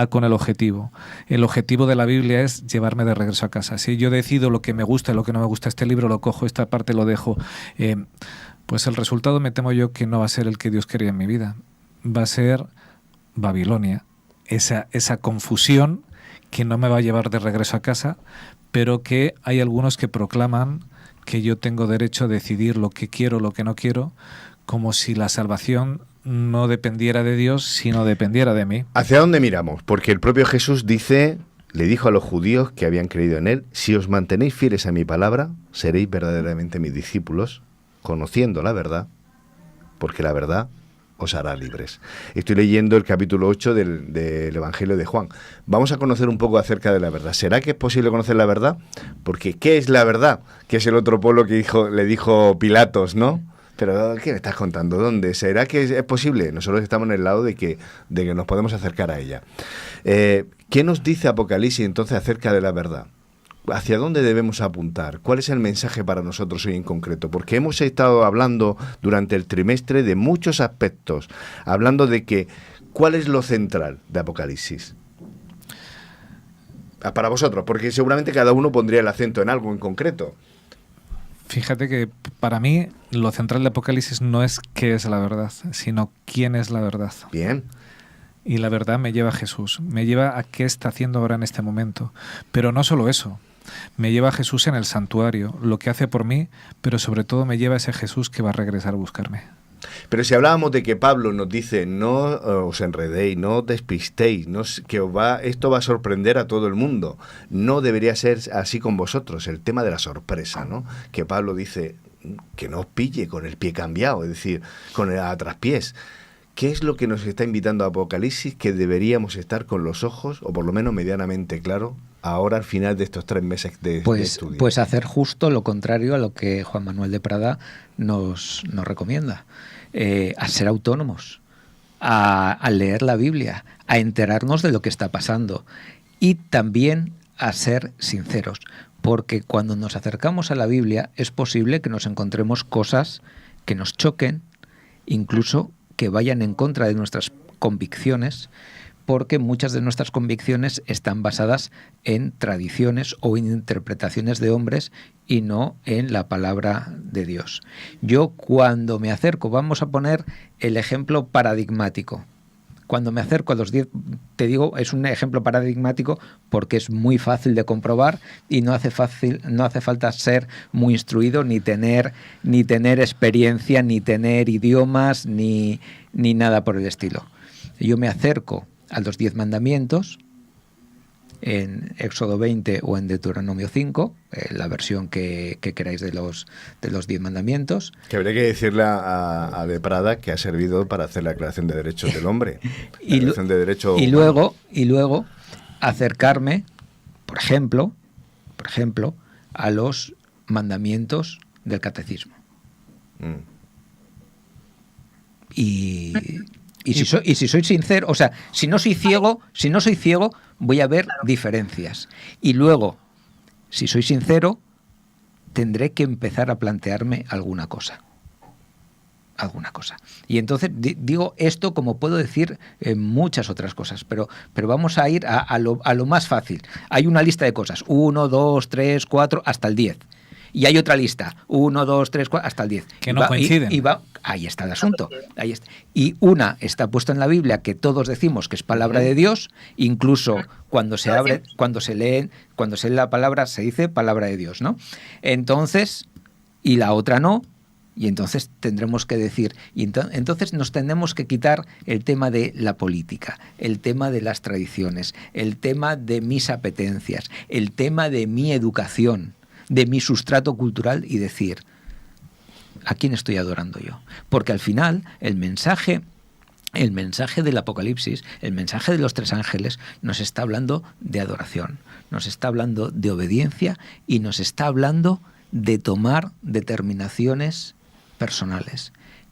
Speaker 10: con el objetivo. El objetivo de la Biblia es llevarme de regreso a casa. Si yo decido lo que me gusta y lo que no me gusta, este libro lo cojo, esta parte lo dejo, pues el resultado me temo yo que no va a ser el que Dios quería en mi vida. Va a ser Babilonia, esa confusión que no me va a llevar de regreso a casa, pero que hay algunos que proclaman que yo tengo derecho a decidir lo que quiero, lo que no quiero, como si la salvación no dependiera de Dios, sino dependiera de mí.
Speaker 2: ¿Hacia dónde miramos? Porque el propio Jesús le dijo a los judíos que habían creído en él: si os mantenéis fieles a mi palabra, seréis verdaderamente mis discípulos, conociendo la verdad, porque la verdad os hará libres. Estoy leyendo el capítulo 8 del Evangelio de Juan. Vamos a conocer un poco acerca de la verdad. ¿Será que es posible conocer la verdad? Porque ¿qué es la verdad? Que es el otro pueblo que le dijo Pilatos, ¿no? Pero ¿qué me estás contando? ¿Dónde? ¿Será que es posible? Nosotros estamos en el lado de que nos podemos acercar a ella. ¿Qué nos dice Apocalipsis entonces acerca de la verdad? ¿Hacia dónde debemos apuntar? ¿Cuál es el mensaje para nosotros hoy en concreto? Porque hemos estado hablando durante el trimestre de muchos aspectos, hablando de ¿cuál es lo central de Apocalipsis? Para vosotros, porque seguramente cada uno pondría el acento en algo en concreto.
Speaker 10: Fíjate que para mí lo central de Apocalipsis no es qué es la verdad, sino quién es la verdad.
Speaker 2: Bien.
Speaker 10: Y la verdad me lleva a Jesús, me lleva a qué está haciendo ahora en este momento. Pero no solo eso, me lleva a Jesús en el santuario, lo que hace por mí, pero sobre todo me lleva a ese Jesús que va a regresar a buscarme.
Speaker 2: Pero si hablábamos de que Pablo nos dice: no os enredéis, no os despistéis, que esto va a sorprender a todo el mundo. No debería ser así con vosotros, el tema de la sorpresa, ¿no? Que Pablo dice que no os pille con el pie cambiado, es decir, con el a traspiés. ¿Qué es lo que nos está invitando a Apocalipsis que deberíamos estar con los ojos, o por lo menos medianamente claro, ahora al final de estos 3 meses de estudio?
Speaker 9: Pues hacer justo lo contrario a lo que Juan Manuel de Prada nos recomienda. A ser autónomos, a leer la Biblia, a enterarnos de lo que está pasando y también a ser sinceros, porque cuando nos acercamos a la Biblia es posible que nos encontremos cosas que nos choquen, incluso que vayan en contra de nuestras convicciones, porque muchas de nuestras convicciones están basadas en tradiciones o en interpretaciones de hombres y no en la palabra de Dios. Yo cuando me acerco, vamos a poner el ejemplo paradigmático. Cuando me acerco a los 10, te digo, es un ejemplo paradigmático porque es muy fácil de comprobar y no hace falta ser muy instruido, ni tener experiencia, ni tener idiomas, ni nada por el estilo. Yo me acerco a los 10 mandamientos en Éxodo 20 o en Deuteronomio 5, la versión que queráis de los 10 mandamientos. Que
Speaker 2: habría que decirle a De Prada que ha servido para hacer la Declaración de Derechos del Hombre.
Speaker 9: y luego acercarme, por ejemplo, a los mandamientos del catecismo. Y si soy sincero, o sea, si no soy ciego, voy a ver diferencias. Y luego, si soy sincero, tendré que empezar a plantearme alguna cosa. Y entonces digo esto como puedo decir muchas otras cosas, pero vamos a ir a lo más fácil. Hay una lista de cosas, 1, 2, 3, 4, hasta el 10. Y hay otra lista, 1, 2, 3, 4, hasta el 10.
Speaker 10: Que no coinciden.
Speaker 9: Ahí está el asunto. Ahí está. Y una está puesta en la Biblia que todos decimos que es palabra de Dios, incluso cuando se lee la palabra se dice palabra de Dios, ¿no? Entonces, y la otra no, y entonces tendremos que decir, y entonces nos tendremos que quitar el tema de la política, el tema de las tradiciones, el tema de mis apetencias, el tema de mi educación, de mi sustrato cultural y decir, ¿a quién estoy adorando yo? Porque al final el mensaje del Apocalipsis, el mensaje de los 3 ángeles, nos está hablando de adoración, nos está hablando de obediencia y nos está hablando de tomar determinaciones personales.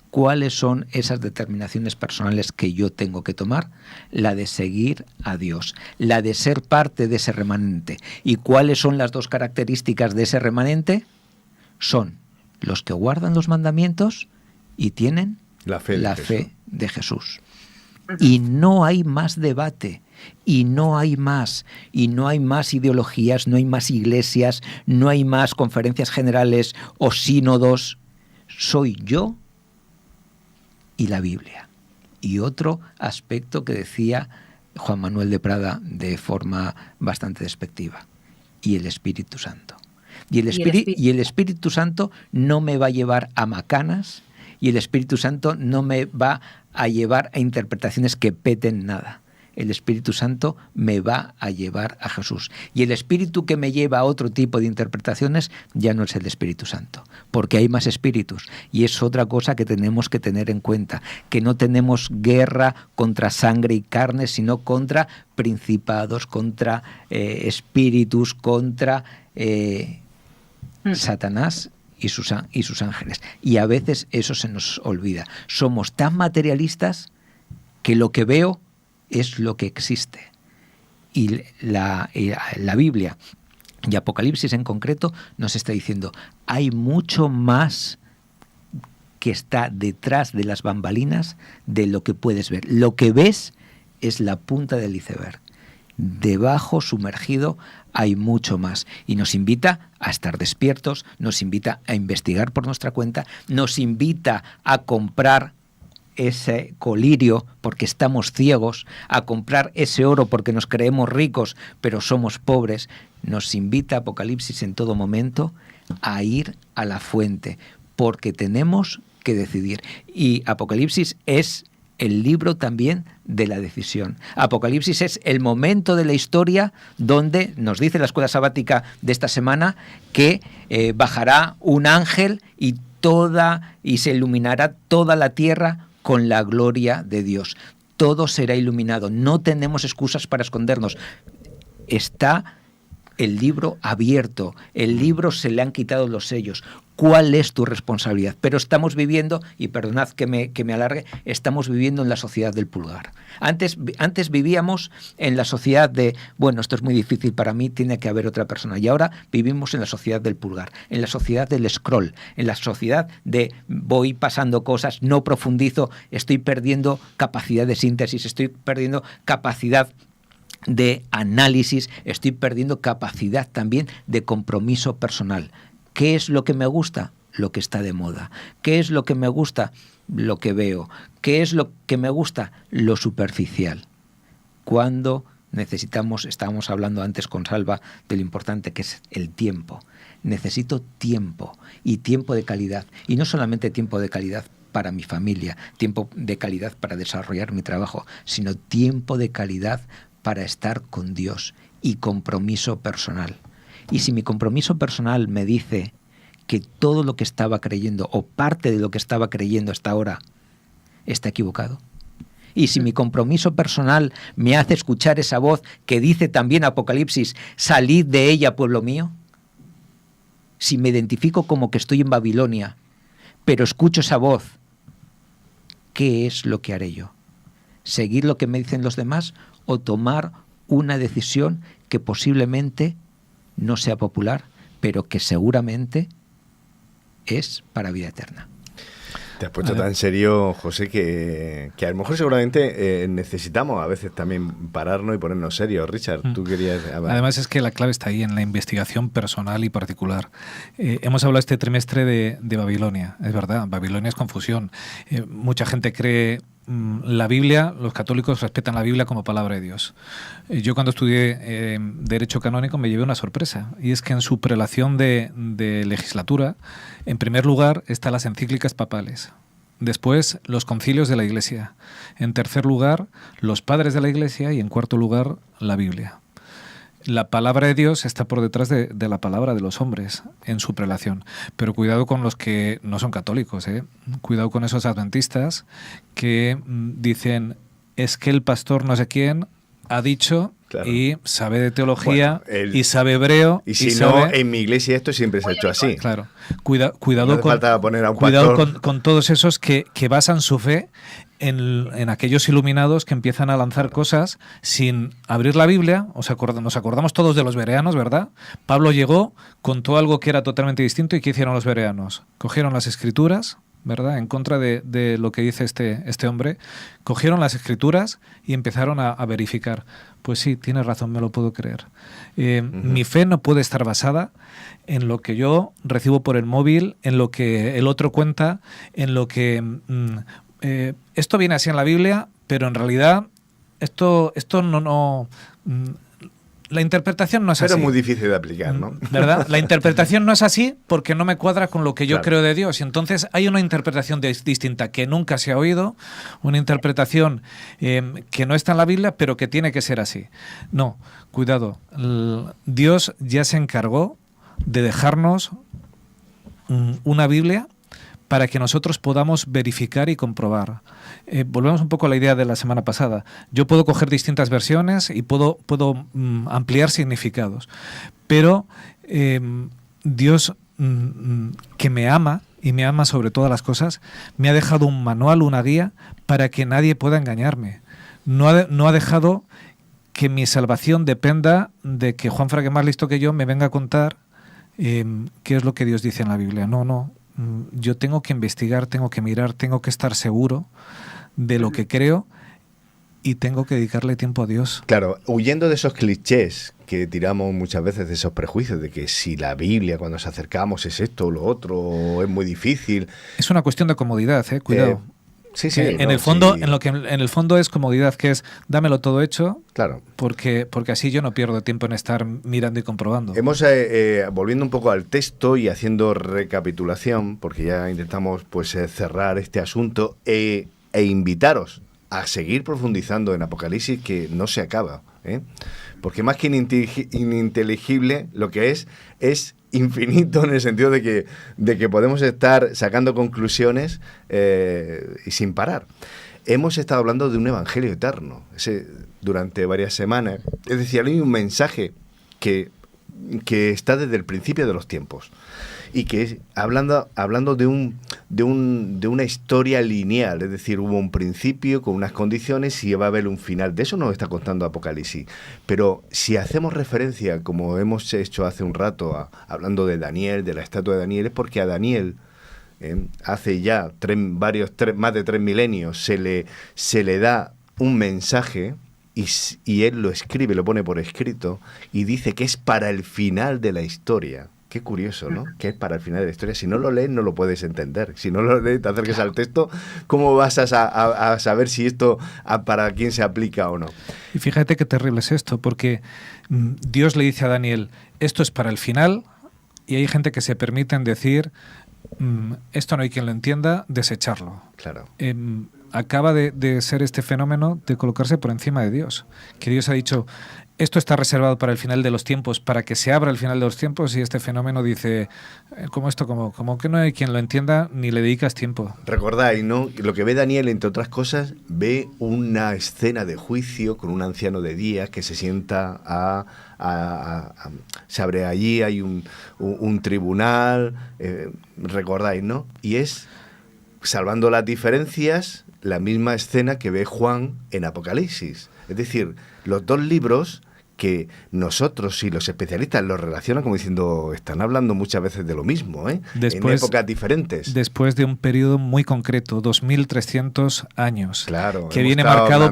Speaker 9: ¿Cuáles son esas determinaciones personales que yo tengo que tomar? La de seguir a Dios, la de ser parte de ese remanente. ¿Y cuáles son las 2 características de ese remanente? Son los que guardan los mandamientos y tienen la fe de Jesús. y no hay más debate. Y no hay más ideologías, no hay más iglesias, no hay más conferencias generales o sínodos. Soy yo y la Biblia. Y otro aspecto que decía Juan Manuel de Prada de forma bastante despectiva, y el Espíritu Santo. Y el Espíritu Santo no me va a llevar a macanas, y el Espíritu Santo no me va a llevar a interpretaciones que peten nada. El Espíritu Santo me va a llevar a Jesús. Y el Espíritu que me lleva a otro tipo de interpretaciones ya no es el Espíritu Santo, porque hay más espíritus. Y es otra cosa que tenemos que tener en cuenta, que no tenemos guerra contra sangre y carne, sino contra principados, contra espíritus, contra Satanás y sus ángeles. Y a veces eso se nos olvida. Somos tan materialistas que lo que veo es lo que existe. Y la Biblia, y Apocalipsis en concreto, nos está diciendo, hay mucho más que está detrás de las bambalinas de lo que puedes ver. Lo que ves es la punta del iceberg. Debajo, sumergido, hay mucho más. Y nos invita a estar despiertos, nos invita a investigar por nuestra cuenta, nos invita a comprar ese colirio porque estamos ciegos, a comprar ese oro porque nos creemos ricos pero somos pobres. Nos invita Apocalipsis en todo momento a ir a la fuente, porque tenemos que decidir. Y Apocalipsis es el libro también de la decisión. Apocalipsis es el momento de la historia donde nos dice la escuela sabática de esta semana que bajará un ángel y se iluminará toda la tierra con la gloria de Dios. Todo será iluminado. No tenemos excusas para escondernos. Está el libro abierto. El libro se le han quitado los sellos. ¿Cuál es tu responsabilidad? Pero estamos viviendo, y perdonad que me alargue, estamos viviendo en la sociedad del pulgar. Antes vivíamos en la sociedad de, bueno, esto es muy difícil para mí, tiene que haber otra persona. Y ahora vivimos en la sociedad del pulgar, en la sociedad del scroll, en la sociedad de voy pasando cosas, no profundizo, estoy perdiendo capacidad de síntesis, estoy perdiendo capacidad de análisis, estoy perdiendo capacidad también de compromiso personal. ¿Qué es lo que me gusta? Lo que está de moda. ¿Qué es lo que me gusta? Lo que veo. ¿Qué es lo que me gusta? Lo superficial. Cuando necesitamos, estábamos hablando antes con Salva de lo importante que es el tiempo. Necesito tiempo, y tiempo de calidad. Y no solamente tiempo de calidad para mi familia, tiempo de calidad para desarrollar mi trabajo, sino tiempo de calidad para estar con Dios y compromiso personal. Y si mi compromiso personal me dice que todo lo que estaba creyendo o parte de lo que estaba creyendo hasta ahora está equivocado, y si mi compromiso personal me hace escuchar esa voz que dice también Apocalipsis, salid de ella, pueblo mío, si me identifico como que estoy en Babilonia, pero escucho esa voz, ¿qué es lo que haré yo? ¿Seguir lo que me dicen los demás o tomar una decisión que posiblemente no sea popular, pero que seguramente es para vida eterna?
Speaker 2: Te has puesto tan serio, José, que a lo mejor seguramente necesitamos a veces también pararnos y ponernos serios. Richard, tú querías hablar.
Speaker 10: Además es que la clave está ahí en la investigación personal y particular. Hemos hablado este trimestre de Babilonia, es verdad, Babilonia es confusión. Mucha gente cree la Biblia, los católicos respetan la Biblia como palabra de Dios. Yo cuando estudié Derecho Canónico me llevé una sorpresa, y es que en su prelación de legislatura, en primer lugar están las encíclicas papales, después los concilios de la Iglesia, en tercer lugar los padres de la Iglesia y en cuarto lugar la Biblia. La palabra de Dios está por detrás de la palabra de los hombres en su prelación. Pero cuidado con los que no son católicos, ¿eh? Cuidado con esos adventistas que dicen, es que el pastor no sé quién ha dicho, claro, y sabe de teología, bueno, y sabe hebreo.
Speaker 2: Y si no, en mi iglesia esto siempre se ha hecho así.
Speaker 10: Claro. Cuidado
Speaker 2: no
Speaker 10: con todos esos que basan su fe en aquellos iluminados que empiezan a lanzar cosas sin abrir la Biblia. Nos acordamos todos de los bereanos, ¿verdad? Pablo llegó, contó algo que era totalmente distinto, y ¿qué hicieron los bereanos? Cogieron las escrituras, ¿verdad? En contra de lo que dice este hombre, cogieron las escrituras y empezaron a verificar. Pues sí, tienes razón, me lo puedo creer. Mi fe no puede estar basada en lo que yo recibo por el móvil, en lo que el otro cuenta, en lo que... esto viene así en la Biblia, pero en realidad esto no la interpretación no es así.
Speaker 2: Pero es muy difícil de aplicar, ¿no?
Speaker 10: ¿Verdad? La interpretación no es así porque no me cuadra con lo que yo creo de Dios. Y entonces hay una interpretación distinta que nunca se ha oído, una interpretación que no está en la Biblia, pero que tiene que ser así. No, cuidado. Dios ya se encargó de dejarnos una Biblia para que nosotros podamos verificar y comprobar. Volvemos un poco a la idea de la semana pasada. Yo puedo coger distintas versiones y puedo ampliar significados, pero Dios, que me ama y me ama sobre todas las cosas, me ha dejado un manual, una guía, para que nadie pueda engañarme. No ha dejado que mi salvación dependa de que Juan Fra, que es más listo que yo, me venga a contar qué es lo que Dios dice en la Biblia. No. Yo tengo que investigar, tengo que mirar, tengo que estar seguro de lo que creo y tengo que dedicarle tiempo a Dios.
Speaker 2: Claro, huyendo de esos clichés que tiramos muchas veces, de esos prejuicios de que si la Biblia cuando nos acercamos es esto o lo otro, o es muy difícil.
Speaker 10: Es una cuestión de comodidad, cuidado.
Speaker 2: Sí,
Speaker 10: en el fondo, sí. En el fondo es comodidad, que es dámelo todo hecho,
Speaker 2: claro,
Speaker 10: porque así yo no pierdo tiempo en estar mirando y comprobando.
Speaker 2: Hemos volviendo un poco al texto y haciendo recapitulación, porque ya intentamos cerrar este asunto e invitaros a seguir profundizando en Apocalipsis, que no se acaba, porque más que ininteligible, lo que es infinito, en el sentido de que podemos estar sacando conclusiones y sin parar. Hemos estado hablando de un evangelio eterno durante varias semanas. Es decir, hay un mensaje que está desde el principio de los tiempos y que es hablando de una historia lineal, es decir, hubo un principio con unas condiciones y va a haber un final. De eso nos está contando Apocalipsis. Pero si hacemos referencia, como hemos hecho hace un rato, hablando de Daniel, de la estatua de Daniel, es porque a Daniel hace ya más de 3 milenios se le da un mensaje y él lo escribe, lo pone por escrito y dice que es para el final de la historia. Qué curioso, ¿no? Que es para el final de la historia. Si no lo lees, no lo puedes entender. Si no lo lees, te acerques al texto, ¿cómo vas a saber si esto para quién se aplica o no?
Speaker 10: Y fíjate qué terrible es esto, porque Dios le dice a Daniel, esto es para el final, y hay gente que se permiten decir, esto no hay quien lo entienda, desecharlo.
Speaker 2: Claro.
Speaker 10: Acaba de ser este fenómeno de colocarse por encima de Dios. Que Dios ha dicho, esto está reservado para el final de los tiempos, para que se abra el final de los tiempos, y este fenómeno dice, como que no hay quien lo entienda ni le dedicas tiempo.
Speaker 2: Recordáis, ¿no? Lo que ve Daniel, entre otras cosas, ve una escena de juicio con un anciano de día que se sienta se abre allí, hay un tribunal, recordáis, ¿no? Y es, salvando las diferencias, la misma escena que ve Juan en Apocalipsis. Es decir, los dos libros que nosotros y los especialistas los relacionan como diciendo, están hablando muchas veces de lo mismo, en épocas diferentes.
Speaker 10: Después de un periodo muy concreto, 2300 años,
Speaker 2: claro,
Speaker 10: que viene marcado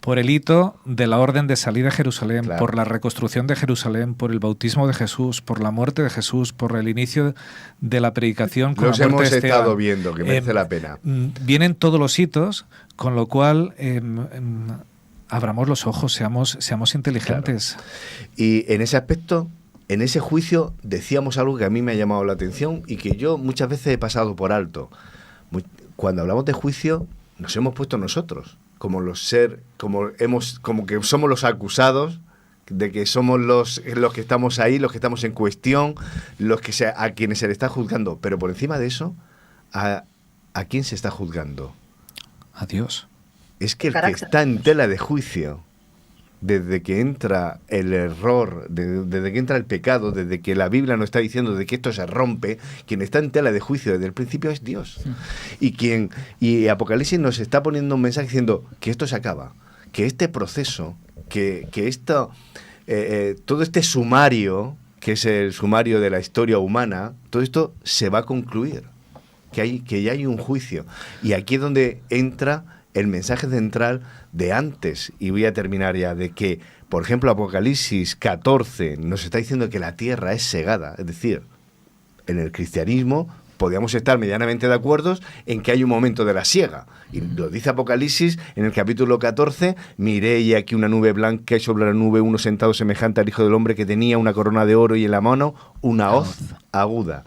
Speaker 10: por el hito de la orden de salir de Jerusalén,
Speaker 2: claro,
Speaker 10: por la reconstrucción de Jerusalén, por el bautismo de Jesús, por la muerte de Jesús, por el inicio de la predicación con
Speaker 2: los
Speaker 10: la muerte
Speaker 2: hemos
Speaker 10: de Esteban.
Speaker 2: estado viendo, que merece la pena.
Speaker 10: Vienen todos los hitos, con lo cual abramos los ojos, seamos inteligentes.
Speaker 2: Claro. Y en ese aspecto, en ese juicio, decíamos algo que a mí me ha llamado la atención y que yo muchas veces he pasado por alto. Cuando hablamos de juicio, nos hemos puesto nosotros, como que somos los acusados, de que somos los que estamos ahí, los que estamos en cuestión, a quienes se le está juzgando. Pero por encima de eso, ¿a quién se está juzgando?
Speaker 10: A Dios.
Speaker 2: Es que el que está en tela de juicio, desde que entra el error, desde que entra el pecado, desde que la Biblia nos está diciendo de que esto se rompe, quien está en tela de juicio desde el principio es Dios. Y Apocalipsis nos está poniendo un mensaje diciendo que esto se acaba, que este proceso, que esto, todo este sumario, que es el sumario de la historia humana, todo esto se va a concluir. que ya hay un juicio. Y aquí es donde entra el mensaje central de antes, y voy a terminar ya, de que, por ejemplo, Apocalipsis 14 nos está diciendo que la tierra es segada, es decir, en el cristianismo podríamos estar medianamente de acuerdo en que hay un momento de la siega. Y lo dice Apocalipsis en el capítulo 14, miré y aquí una nube blanca y sobre la nube uno sentado semejante al Hijo del Hombre que tenía una corona de oro y en la mano una hoz aguda.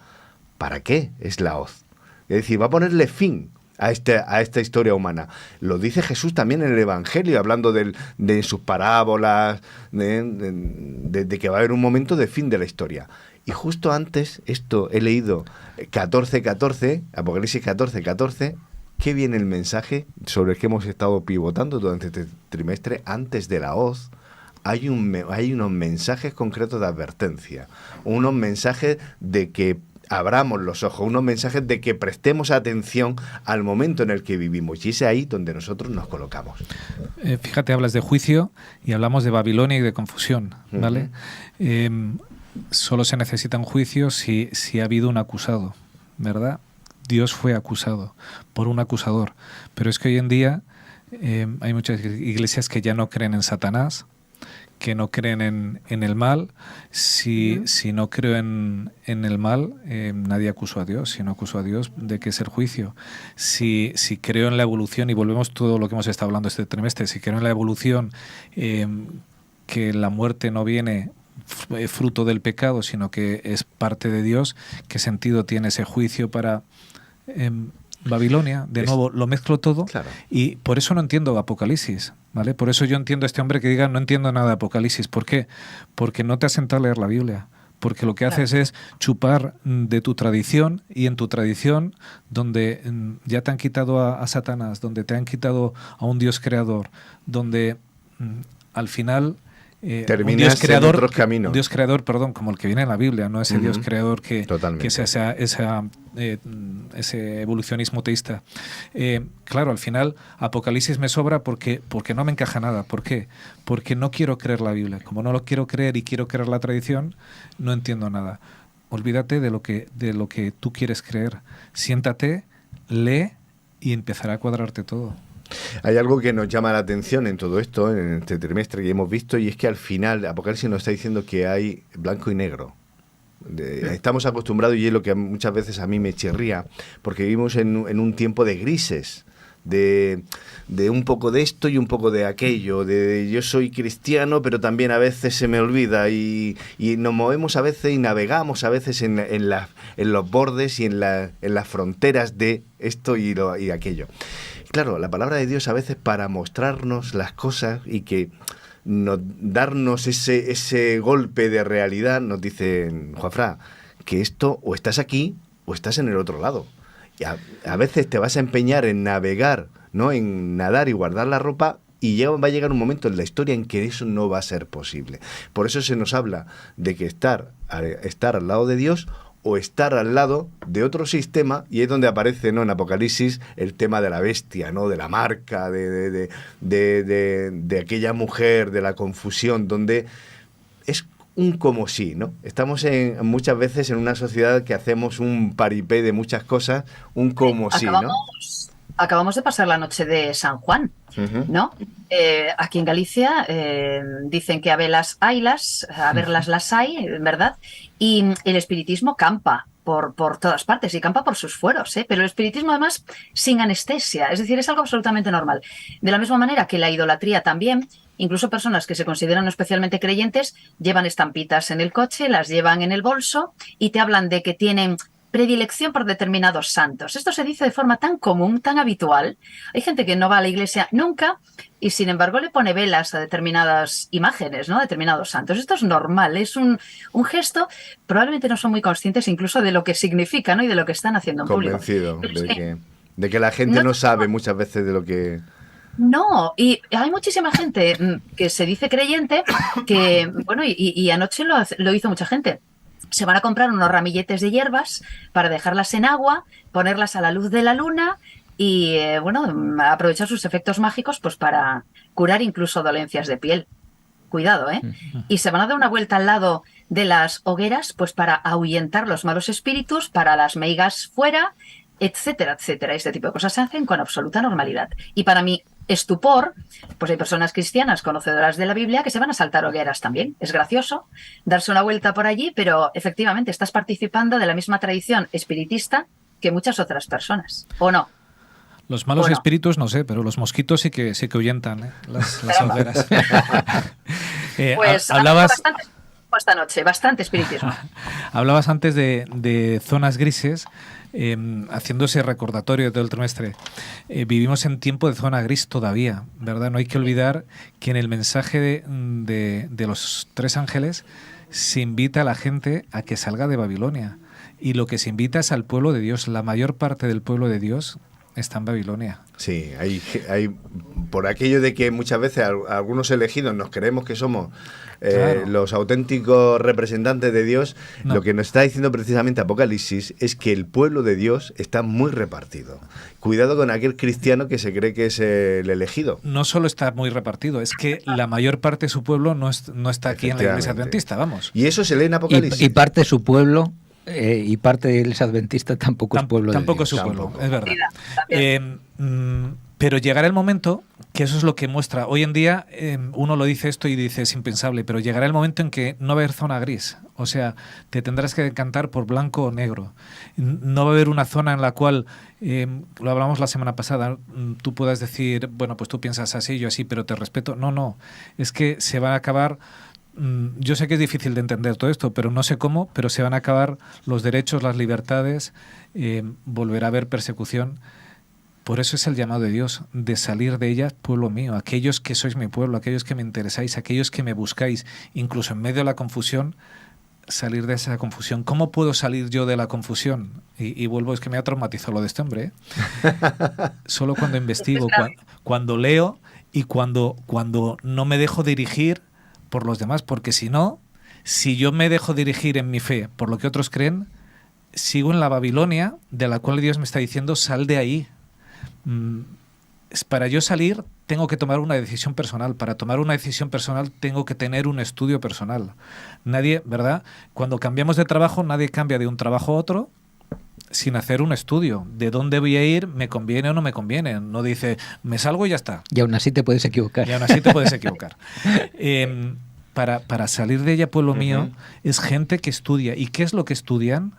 Speaker 2: ¿Para qué es la hoz? Es decir, va a ponerle fin a esta historia humana. Lo dice Jesús también en el Evangelio, hablando de sus parábolas, de que va a haber un momento de fin de la historia. Y justo antes, esto he leído 14:14, Apocalipsis 14:14, que viene el mensaje sobre el que hemos estado pivotando durante este trimestre. Antes de la hoz hay unos mensajes concretos de advertencia, unos mensajes de que abramos los ojos, unos mensajes de que prestemos atención al momento en el que vivimos, y es ahí donde nosotros nos colocamos.
Speaker 10: Fíjate, hablas de juicio y hablamos de Babilonia y de confusión, ¿vale? Solo se necesita un juicio si ha habido un acusado, ¿verdad? Dios fue acusado por un acusador, pero es que hoy en día hay muchas iglesias que ya no creen en Satanás, que no creen en el mal. Si no creo en el mal, nadie acusó a Dios. Si no acusó a Dios, ¿de qué es el juicio? Si creo en la evolución, y volvemos todo lo que hemos estado hablando este trimestre, si creo en la evolución, que la muerte no viene fruto del pecado, sino que es parte de Dios, ¿qué sentido tiene ese juicio para Babilonia? De nuevo, lo mezclo todo, claro. Y por eso no entiendo Apocalipsis, ¿vale? Por eso yo entiendo a este hombre que diga, no entiendo nada de Apocalipsis. ¿Por qué? Porque no te has sentado a leer la Biblia. Porque lo que haces es chupar de tu tradición, y en tu tradición, donde ya te han quitado a Satanás, donde te han quitado a un Dios creador, donde al final...
Speaker 2: terminas Dios creador, en otros caminos.
Speaker 10: Un Dios creador, perdón, como el que viene en la Biblia, no ese Dios creador que es ese evolucionismo teísta. Claro, al final Apocalipsis me sobra porque no me encaja nada. ¿Por qué? Porque no quiero creer la Biblia. Como no lo quiero creer y quiero creer la tradición, no entiendo nada. Olvídate de lo que tú quieres creer. Siéntate, lee y empezará a cuadrarte todo.
Speaker 2: Hay algo que nos llama la atención en todo esto, en este trimestre que hemos visto, y es que al final Apocalipsis nos está diciendo que hay blanco y negro. Estamos acostumbrados, y es lo que muchas veces a mí me chirría, porque vivimos en un tiempo de grises, de un poco de esto y un poco de aquello, de yo soy cristiano, pero también a veces se me olvida, y nos movemos a veces y navegamos a veces en los bordes y en las fronteras de esto y aquello. Claro, la palabra de Dios a veces, para mostrarnos las cosas y que darnos ese golpe de realidad, nos dice Juanfran, que esto o estás aquí o estás en el otro lado. Y a veces te vas a empeñar en navegar, ¿no? En nadar y guardar la ropa, y va a llegar un momento en la historia en que eso no va a ser posible. Por eso se nos habla de que estar al lado de Dios o estar al lado de otro sistema, y es donde aparece, ¿no?, en Apocalipsis el tema de la bestia, ¿no?, de la marca, de aquella mujer, de la confusión, donde es un como sí, ¿no? Estamos muchas veces en una sociedad que hacemos un paripé de muchas cosas, un como sí, ¿no?
Speaker 11: Acabamos de pasar la noche de San Juan, ¿no? Aquí en Galicia dicen que a verlas las hay, ¿verdad? Y el espiritismo campa por todas partes, y campa por sus fueros, ¿eh? Pero el espiritismo además sin anestesia, es decir, es algo absolutamente normal. De la misma manera que la idolatría también, incluso personas que se consideran especialmente creyentes llevan estampitas en el coche, las llevan en el bolso y te hablan de que tienen predilección por determinados santos. Esto se dice de forma tan común, tan habitual. Hay gente que no va a la iglesia nunca y sin embargo le pone velas a determinadas imágenes, ¿no? Determinados santos. Esto es normal, es un gesto, probablemente no son muy conscientes incluso de lo que significa, ¿no? Y de lo que están haciendo en público.
Speaker 2: Convencido de que la gente no sabe muchas veces de lo que...
Speaker 11: No, y hay muchísima gente que se dice creyente que, bueno, y anoche lo hizo mucha gente. Se van a comprar unos ramilletes de hierbas para dejarlas en agua, ponerlas a la luz de la luna y, aprovechar sus efectos mágicos pues para curar incluso dolencias de piel. Cuidado, ¿eh? Y se van a dar una vuelta al lado de las hogueras pues para ahuyentar los malos espíritus, para las meigas fuera, etcétera, etcétera. Este tipo de cosas se hacen con absoluta normalidad. Y para mí, estupor, pues hay personas cristianas conocedoras de la Biblia que se van a saltar hogueras también. Es gracioso darse una vuelta por allí, pero efectivamente estás participando de la misma tradición espiritista que muchas otras personas, ¿o no?
Speaker 10: Los malos
Speaker 11: Bueno.
Speaker 10: espíritus no sé, pero los mosquitos sí que ahuyentan, ¿eh? Las hogueras.
Speaker 11: Pues
Speaker 10: hablabas,
Speaker 11: esta noche, bastante espiritismo.
Speaker 10: hablabas antes de zonas grises, haciendo ese recordatorio de todo el trimestre. Vivimos en tiempo de zona gris todavía, ¿verdad? No hay que olvidar que en el mensaje de los 3 ángeles se invita a la gente a que salga de Babilonia. Y lo que se invita es al pueblo de Dios. La mayor parte del pueblo de Dios está en Babilonia.
Speaker 2: Sí, hay por aquello de que muchas veces algunos elegidos nos creemos que somos
Speaker 10: Claro.
Speaker 2: los auténticos representantes de Dios.
Speaker 10: No.
Speaker 2: Lo que nos está diciendo precisamente Apocalipsis es que el pueblo de Dios está muy repartido. Cuidado con aquel cristiano que se cree que es el elegido.
Speaker 10: No solo está muy repartido, es que la mayor parte de su pueblo no está aquí en la iglesia
Speaker 2: Efectivamente.
Speaker 10: adventista, vamos.
Speaker 2: Y eso se lee en Apocalipsis.
Speaker 9: Y parte de su pueblo y parte de Iglesia Adventista tampoco es pueblo
Speaker 10: Tampoco
Speaker 9: de
Speaker 10: es su
Speaker 9: Dios.
Speaker 10: pueblo, es verdad. Pero llegará el momento, que eso es lo que muestra. Hoy en día uno lo dice esto y dice es impensable, pero llegará el momento en que no va a haber zona gris. O sea, te tendrás que decantar por blanco o negro. No va a haber una zona en la cual, lo hablamos la semana pasada, tú puedas decir, bueno, pues tú piensas así, yo así, pero te respeto. No. Es que se van a acabar... Yo sé que es difícil de entender todo esto, pero no sé cómo, pero se van a acabar los derechos, las libertades, volverá a haber persecución. Por eso es el llamado de Dios, de salir de ella, pueblo mío, aquellos que sois mi pueblo, aquellos que me interesáis, aquellos que me buscáis, incluso en medio de la confusión, salir de esa confusión. ¿Cómo puedo salir yo de la confusión? Y vuelvo, es que me ha traumatizado lo de este hombre. Solo cuando investigo, cuando leo y cuando no me dejo dirigir por los demás, porque si no, si yo me dejo dirigir en mi fe por lo que otros creen, sigo en la Babilonia de la cual Dios me está diciendo, sal de ahí. Para yo salir tengo que tomar una decisión personal. Para tomar una decisión personal tengo que tener un estudio personal. Nadie, ¿verdad? Cuando cambiamos de trabajo, nadie cambia de un trabajo a otro sin hacer un estudio. ¿De dónde voy a ir? ¿Me conviene o no me conviene? No dice, me salgo y ya está.
Speaker 9: Y aún así te puedes equivocar.
Speaker 10: Y aún así te puedes equivocar. Para salir de ella, pueblo mío, es gente que estudia. ¿Y qué es lo que estudian?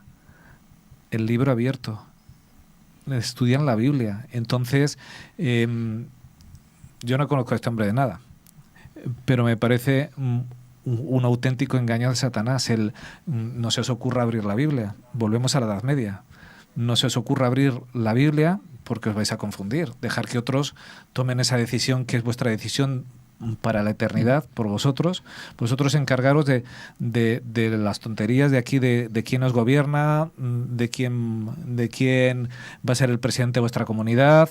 Speaker 10: El libro abierto. Estudian la Biblia. Entonces, yo no conozco a este hombre de nada, pero me parece un auténtico engaño de Satanás. No se os ocurra abrir la Biblia. Volvemos a la Edad Media. No se os ocurra abrir la Biblia porque os vais a confundir. Dejar que otros tomen esa decisión que es vuestra decisión para la eternidad, por vosotros encargaros de las tonterías de aquí, de quién os gobierna, de quién va a ser el presidente de vuestra comunidad,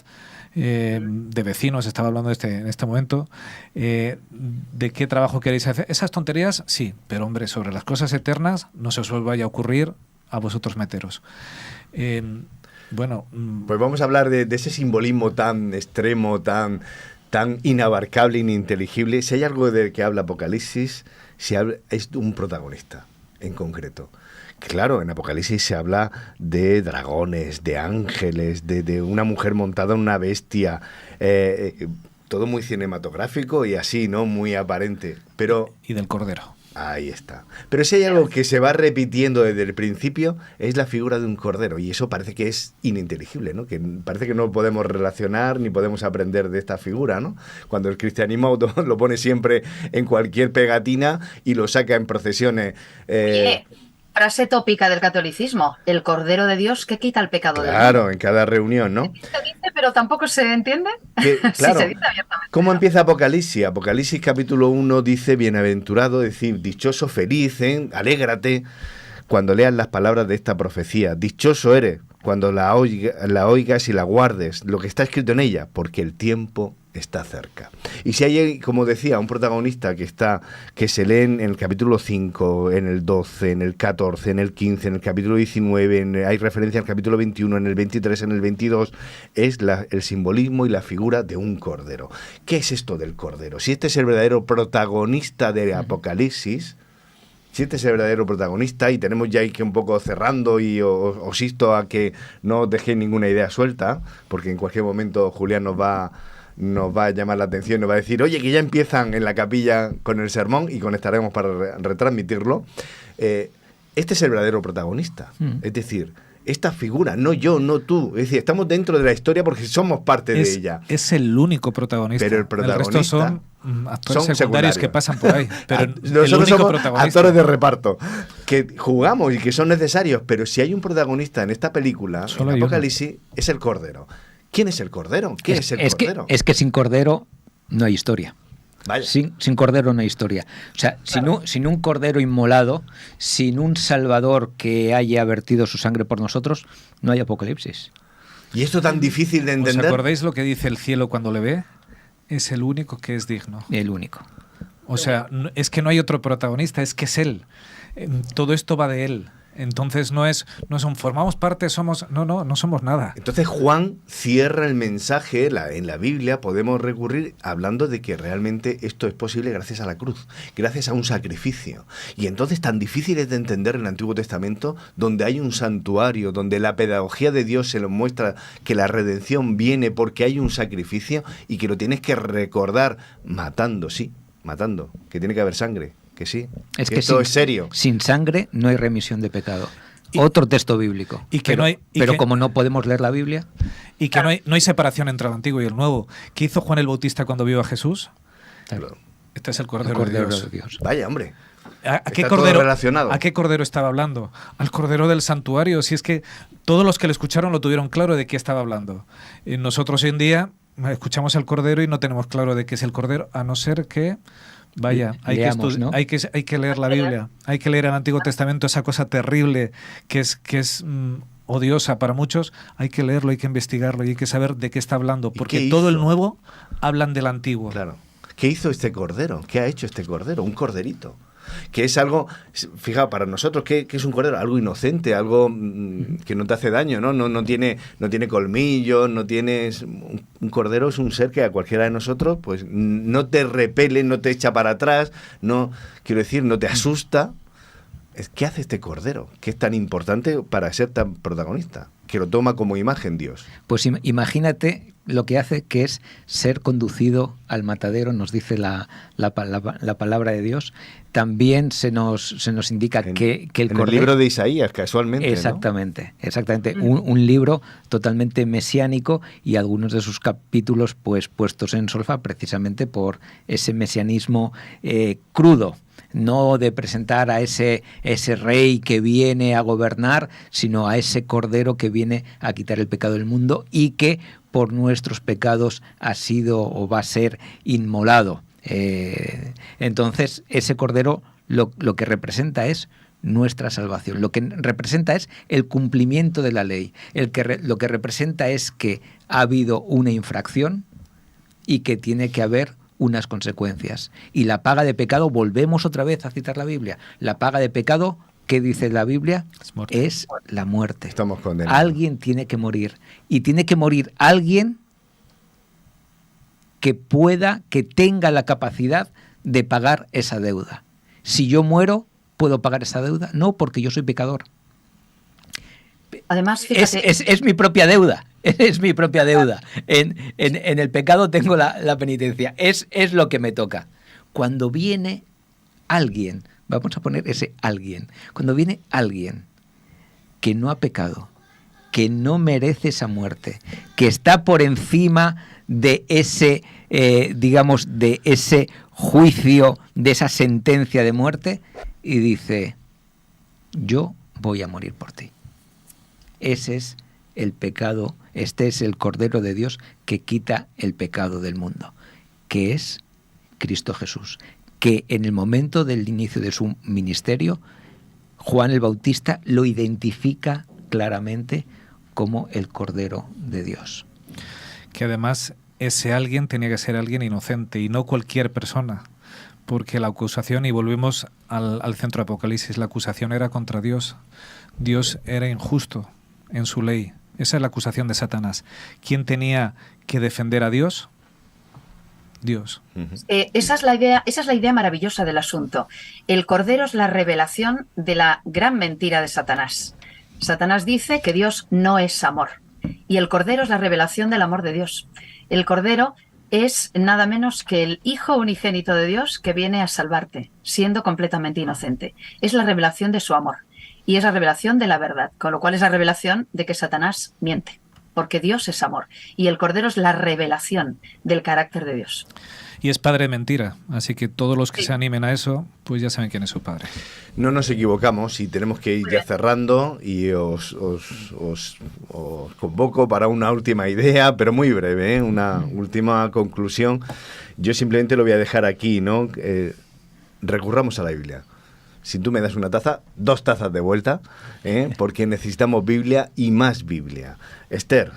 Speaker 10: de vecinos, estaba hablando en este momento, de qué trabajo queréis hacer. Esas tonterías, sí, pero hombre, sobre las cosas eternas no se os vaya a ocurrir a vosotros meteros. Bueno,
Speaker 2: pues vamos a hablar de ese simbolismo tan extremo, tan inabarcable, ininteligible. Si hay algo del que habla Apocalipsis, es un protagonista en concreto. Claro, en Apocalipsis se habla de dragones, de ángeles, de una mujer montada en una bestia, todo muy cinematográfico y así, ¿no? Muy aparente.
Speaker 10: Y del Cordero.
Speaker 2: Ahí está. Pero si hay algo que se va repitiendo desde el principio, es la figura de un cordero. Y eso parece que es ininteligible, ¿no? Que parece que no podemos relacionar ni podemos aprender de esta figura, ¿no? Cuando el cristianismo lo pone siempre en cualquier pegatina y lo saca en procesiones.
Speaker 11: Frase tópica del catolicismo, el Cordero de Dios que quita el pecado del mundo.
Speaker 2: Claro, en cada reunión, ¿no?
Speaker 11: Se dice, pero tampoco se entiende.
Speaker 2: Claro.
Speaker 11: Sí, se dice abiertamente.
Speaker 2: ¿Cómo empieza Apocalipsis? Apocalipsis capítulo 1 dice, bienaventurado, es decir, dichoso, feliz, alégrate cuando leas las palabras de esta profecía. Dichoso eres cuando la oigas y la guardes, lo que está escrito en ella, porque el tiempo está cerca. Y si hay, como decía, un protagonista que se lee en el capítulo 5, en el 12, en el 14, en el 15, en el capítulo 19, hay referencia al capítulo 21, en el 23, en el 22, es el simbolismo y la figura de un cordero. ¿Qué es esto del cordero? Si este es el verdadero protagonista de Apocalipsis, Si este es el verdadero protagonista, y tenemos ya que un poco cerrando, y os insto a que no os dejéis ninguna idea suelta, porque en cualquier momento Julián nos va a llamar la atención, nos va a decir, oye, que ya empiezan en la capilla con el sermón, y conectaremos para retransmitirlo. Este es el verdadero protagonista. Es decir, esta figura, no yo, no tú. Es decir, estamos dentro de la historia porque somos parte de ella.
Speaker 10: Es el único protagonista.
Speaker 2: Pero el protagonista...
Speaker 10: resto son actores secundarios que pasan por ahí. Pero
Speaker 2: nosotros
Speaker 10: el único
Speaker 2: somos
Speaker 10: protagonista.
Speaker 2: actores de reparto que jugamos y que son necesarios, pero si hay un protagonista en esta película,
Speaker 10: Solo
Speaker 2: en
Speaker 10: hay
Speaker 2: Apocalipsis, es el Cordero. ¿Quién es el Cordero? ¿Qué es el Cordero?
Speaker 9: Es que sin Cordero no hay historia.
Speaker 2: Vaya.
Speaker 9: Sin Cordero no hay historia. O sea, claro, sin un Cordero inmolado, sin un Salvador que haya vertido su sangre por nosotros, no hay Apocalipsis.
Speaker 2: ¿Y esto tan difícil de entender?
Speaker 10: ¿Os acordáis lo que dice el cielo cuando le ve? Es el único que es digno.
Speaker 9: El único.
Speaker 10: O sea, es que no hay otro protagonista, es que es él. Todo esto va de él. Entonces no son formamos parte, somos... No somos nada.
Speaker 2: Entonces Juan cierra el mensaje, en la Biblia podemos recurrir hablando de que realmente esto es posible gracias a la cruz, gracias a un sacrificio. Y entonces tan difícil es de entender en el Antiguo Testamento, donde hay un santuario, donde la pedagogía de Dios se nos muestra que la redención viene porque hay un sacrificio y que lo tienes que recordar matando, que tiene que haber sangre. Que sí,
Speaker 9: es
Speaker 2: que esto es serio.
Speaker 9: Sin sangre no hay remisión de pecado. Otro texto bíblico. Pero como no podemos leer la Biblia...
Speaker 10: Y que no hay separación entre el Antiguo y el Nuevo. ¿Qué hizo Juan el Bautista cuando vio a Jesús?
Speaker 2: Claro.
Speaker 10: Este es el Cordero de
Speaker 2: Dios. Vaya, hombre.
Speaker 10: ¿A qué cordero estaba hablando? Al Cordero del Santuario. Si es que todos los que le escucharon lo tuvieron claro de qué estaba hablando. Y nosotros hoy en día escuchamos al Cordero y no tenemos claro de qué es el Cordero, a no ser que... Vaya, hay que leer la Biblia, hay que leer el Antiguo Testamento, esa cosa terrible que es odiosa para muchos, hay que leerlo, hay que investigarlo y hay que saber de qué está hablando, porque todo el Nuevo hablan del Antiguo.
Speaker 2: Claro. ¿Qué hizo este Cordero? ¿Qué ha hecho este Cordero? Un corderito. Que es algo, fijaos, para nosotros, ¿qué es un cordero? Algo inocente, algo que no te hace daño, ¿no? No tiene colmillos, no tienes... Un cordero es un ser que a cualquiera de nosotros, pues, no te repele, no te echa para atrás, no te asusta. ¿Qué hace este cordero? ¿Qué es tan importante para ser tan protagonista? Que lo toma como imagen Dios.
Speaker 9: Pues imagínate lo que hace, que es ser conducido al matadero, nos dice la palabra de Dios. También se nos indica que el
Speaker 2: Cordero... En el libro de Isaías, casualmente.
Speaker 9: Exactamente, ¿no? Exactamente. Un libro totalmente mesiánico y algunos de sus capítulos pues puestos en solfa precisamente por ese mesianismo crudo. No de presentar a ese rey que viene a gobernar, sino a ese Cordero que viene a quitar el pecado del mundo y que por nuestros pecados ha sido o va a ser inmolado. Entonces, ese Cordero lo que representa es nuestra salvación. Lo que representa es el cumplimiento de la ley. Lo que representa es que ha habido una infracción y que tiene que haber unas consecuencias. Y la paga de pecado, volvemos otra vez a citar la Biblia, la paga de pecado, ¿qué dice la Biblia? Es la muerte.
Speaker 2: Estamos condenados.
Speaker 9: Alguien tiene que morir. Y tiene que morir alguien que tenga la capacidad de pagar esa deuda. Si yo muero, ¿puedo pagar esa deuda? No, porque yo soy pecador.
Speaker 11: Además, fíjate...
Speaker 9: Es mi propia deuda. Es mi propia deuda. En el pecado tengo la penitencia. Es lo que me toca. Cuando viene alguien, vamos a poner ese alguien, cuando viene alguien que no ha pecado, que no merece esa muerte, que está por encima de ese, de ese juicio, de esa sentencia de muerte, y dice, yo voy a morir por ti. Ese es el pecado, este es el Cordero de Dios que quita el pecado del mundo, que es Cristo Jesús, que en el momento del inicio de su ministerio, Juan el Bautista lo identifica claramente como el Cordero de Dios.
Speaker 10: Que además ese alguien tenía que ser alguien inocente y no cualquier persona, porque la acusación, y volvemos al centro de Apocalipsis, la acusación era contra Dios. Dios era injusto en su ley. Esa es la acusación de Satanás. ¿Quién tenía que defender a Dios? Dios.
Speaker 11: Esa es la idea maravillosa del asunto. El Cordero es la revelación de la gran mentira de Satanás. Satanás dice que Dios no es amor y el Cordero es la revelación del amor de Dios. El Cordero es nada menos que el Hijo unigénito de Dios que viene a salvarte, siendo completamente inocente. Es la revelación de su amor y es la revelación de la verdad, con lo cual es la revelación de que Satanás miente, porque Dios es amor y el Cordero es la revelación del carácter de Dios.
Speaker 10: Y es padre de mentira, así que todos los que se animen a eso, pues ya saben quién es su padre.
Speaker 2: No nos equivocamos y tenemos que ir ya cerrando y os convoco para una última idea, pero muy breve, ¿eh? Una última conclusión. Yo simplemente lo voy a dejar aquí, ¿no? Recurramos a la Biblia. Si tú me das una taza, 2 tazas de vuelta, porque necesitamos Biblia y más Biblia. Esther.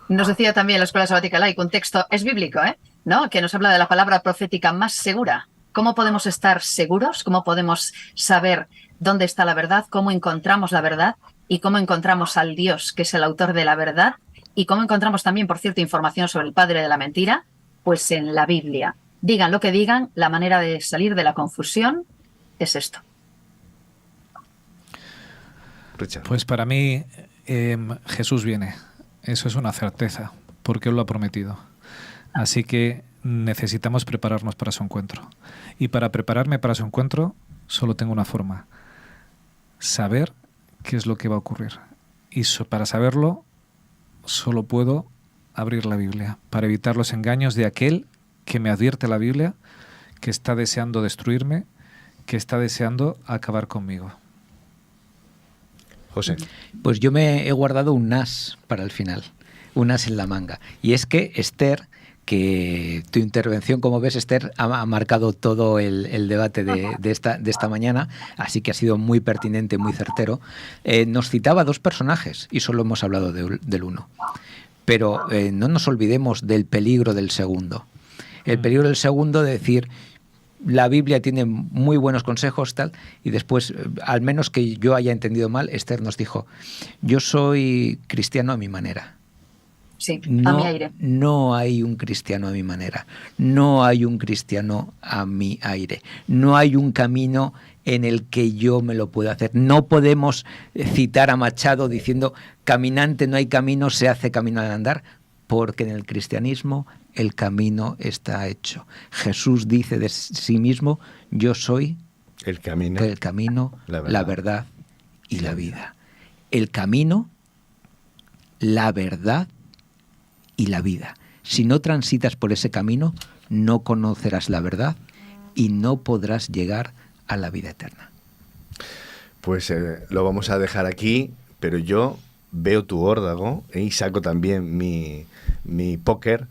Speaker 11: Nos decía también la Escuela Sabática laica un texto, es bíblico, ¿no? Que nos habla de la palabra profética más segura. ¿Cómo podemos estar seguros? ¿Cómo podemos saber dónde está la verdad? ¿Cómo encontramos la verdad? ¿Y cómo encontramos al Dios que es el autor de la verdad? ¿Y cómo encontramos también, por cierto, información sobre el padre de la mentira? Pues en la Biblia. Digan lo que digan, la manera de salir de la confusión es esto.
Speaker 2: Richard.
Speaker 10: Pues para mí Jesús viene. Eso es una certeza, porque Él lo ha prometido. Así que necesitamos prepararnos para su encuentro. Y para prepararme para su encuentro, solo tengo una forma: saber qué es lo que va a ocurrir. Y para saberlo, solo puedo abrir la Biblia, para evitar los engaños de aquel que me advierte la Biblia, que está deseando destruirme, que está deseando acabar conmigo.
Speaker 2: José.
Speaker 9: Pues yo me he guardado un as para el final, un as en la manga. Y es que Esther, que tu intervención, como ves, Esther, ha marcado todo el debate de esta mañana, así que ha sido muy pertinente, muy certero. Nos citaba 2 personajes y solo hemos hablado del uno. Pero no nos olvidemos del peligro del segundo. El peligro del segundo de decir, la Biblia tiene muy buenos consejos, tal, y después, al menos que yo haya entendido mal, Esther nos dijo, yo soy cristiano a mi manera.
Speaker 11: Sí,
Speaker 9: no,
Speaker 11: a mi aire.
Speaker 9: No hay un cristiano a mi manera, no hay un cristiano a mi aire, no hay un camino en el que yo me lo pueda hacer. No podemos citar a Machado diciendo, caminante no hay camino, se hace camino al andar, porque en el cristianismo el camino está hecho. Jesús dice de sí mismo, yo soy
Speaker 2: el camino,
Speaker 9: la verdad y la vida. El camino, la verdad y la vida. Si no transitas por ese camino, no conocerás la verdad y no podrás llegar a la vida eterna.
Speaker 2: Pues lo vamos a dejar aquí, pero yo veo tu órdago y saco también mi póker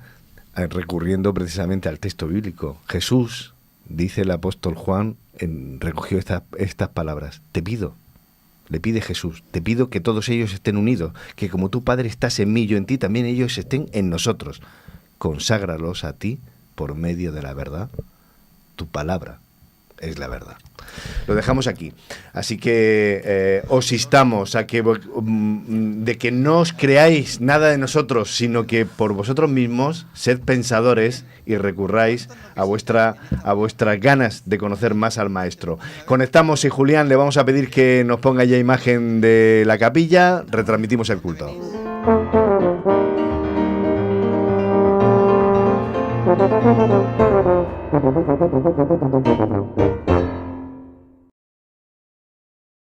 Speaker 2: recurriendo precisamente al texto bíblico. Jesús, dice el apóstol Juan, recogió estas palabras. Te pido, le pide Jesús, te pido que todos ellos estén unidos, que como tu Padre estás en mí, yo en ti, también ellos estén en nosotros. Conságralos a ti por medio de la verdad. Tu palabra es la verdad. Lo dejamos aquí. Así que os instamos a que de que no os creáis nada de nosotros, sino que por vosotros mismos sed pensadores y recurráis a vuestras ganas de conocer más al Maestro. Conectamos y Julián le vamos a pedir que nos ponga ya imagen de la capilla. Retransmitimos el culto.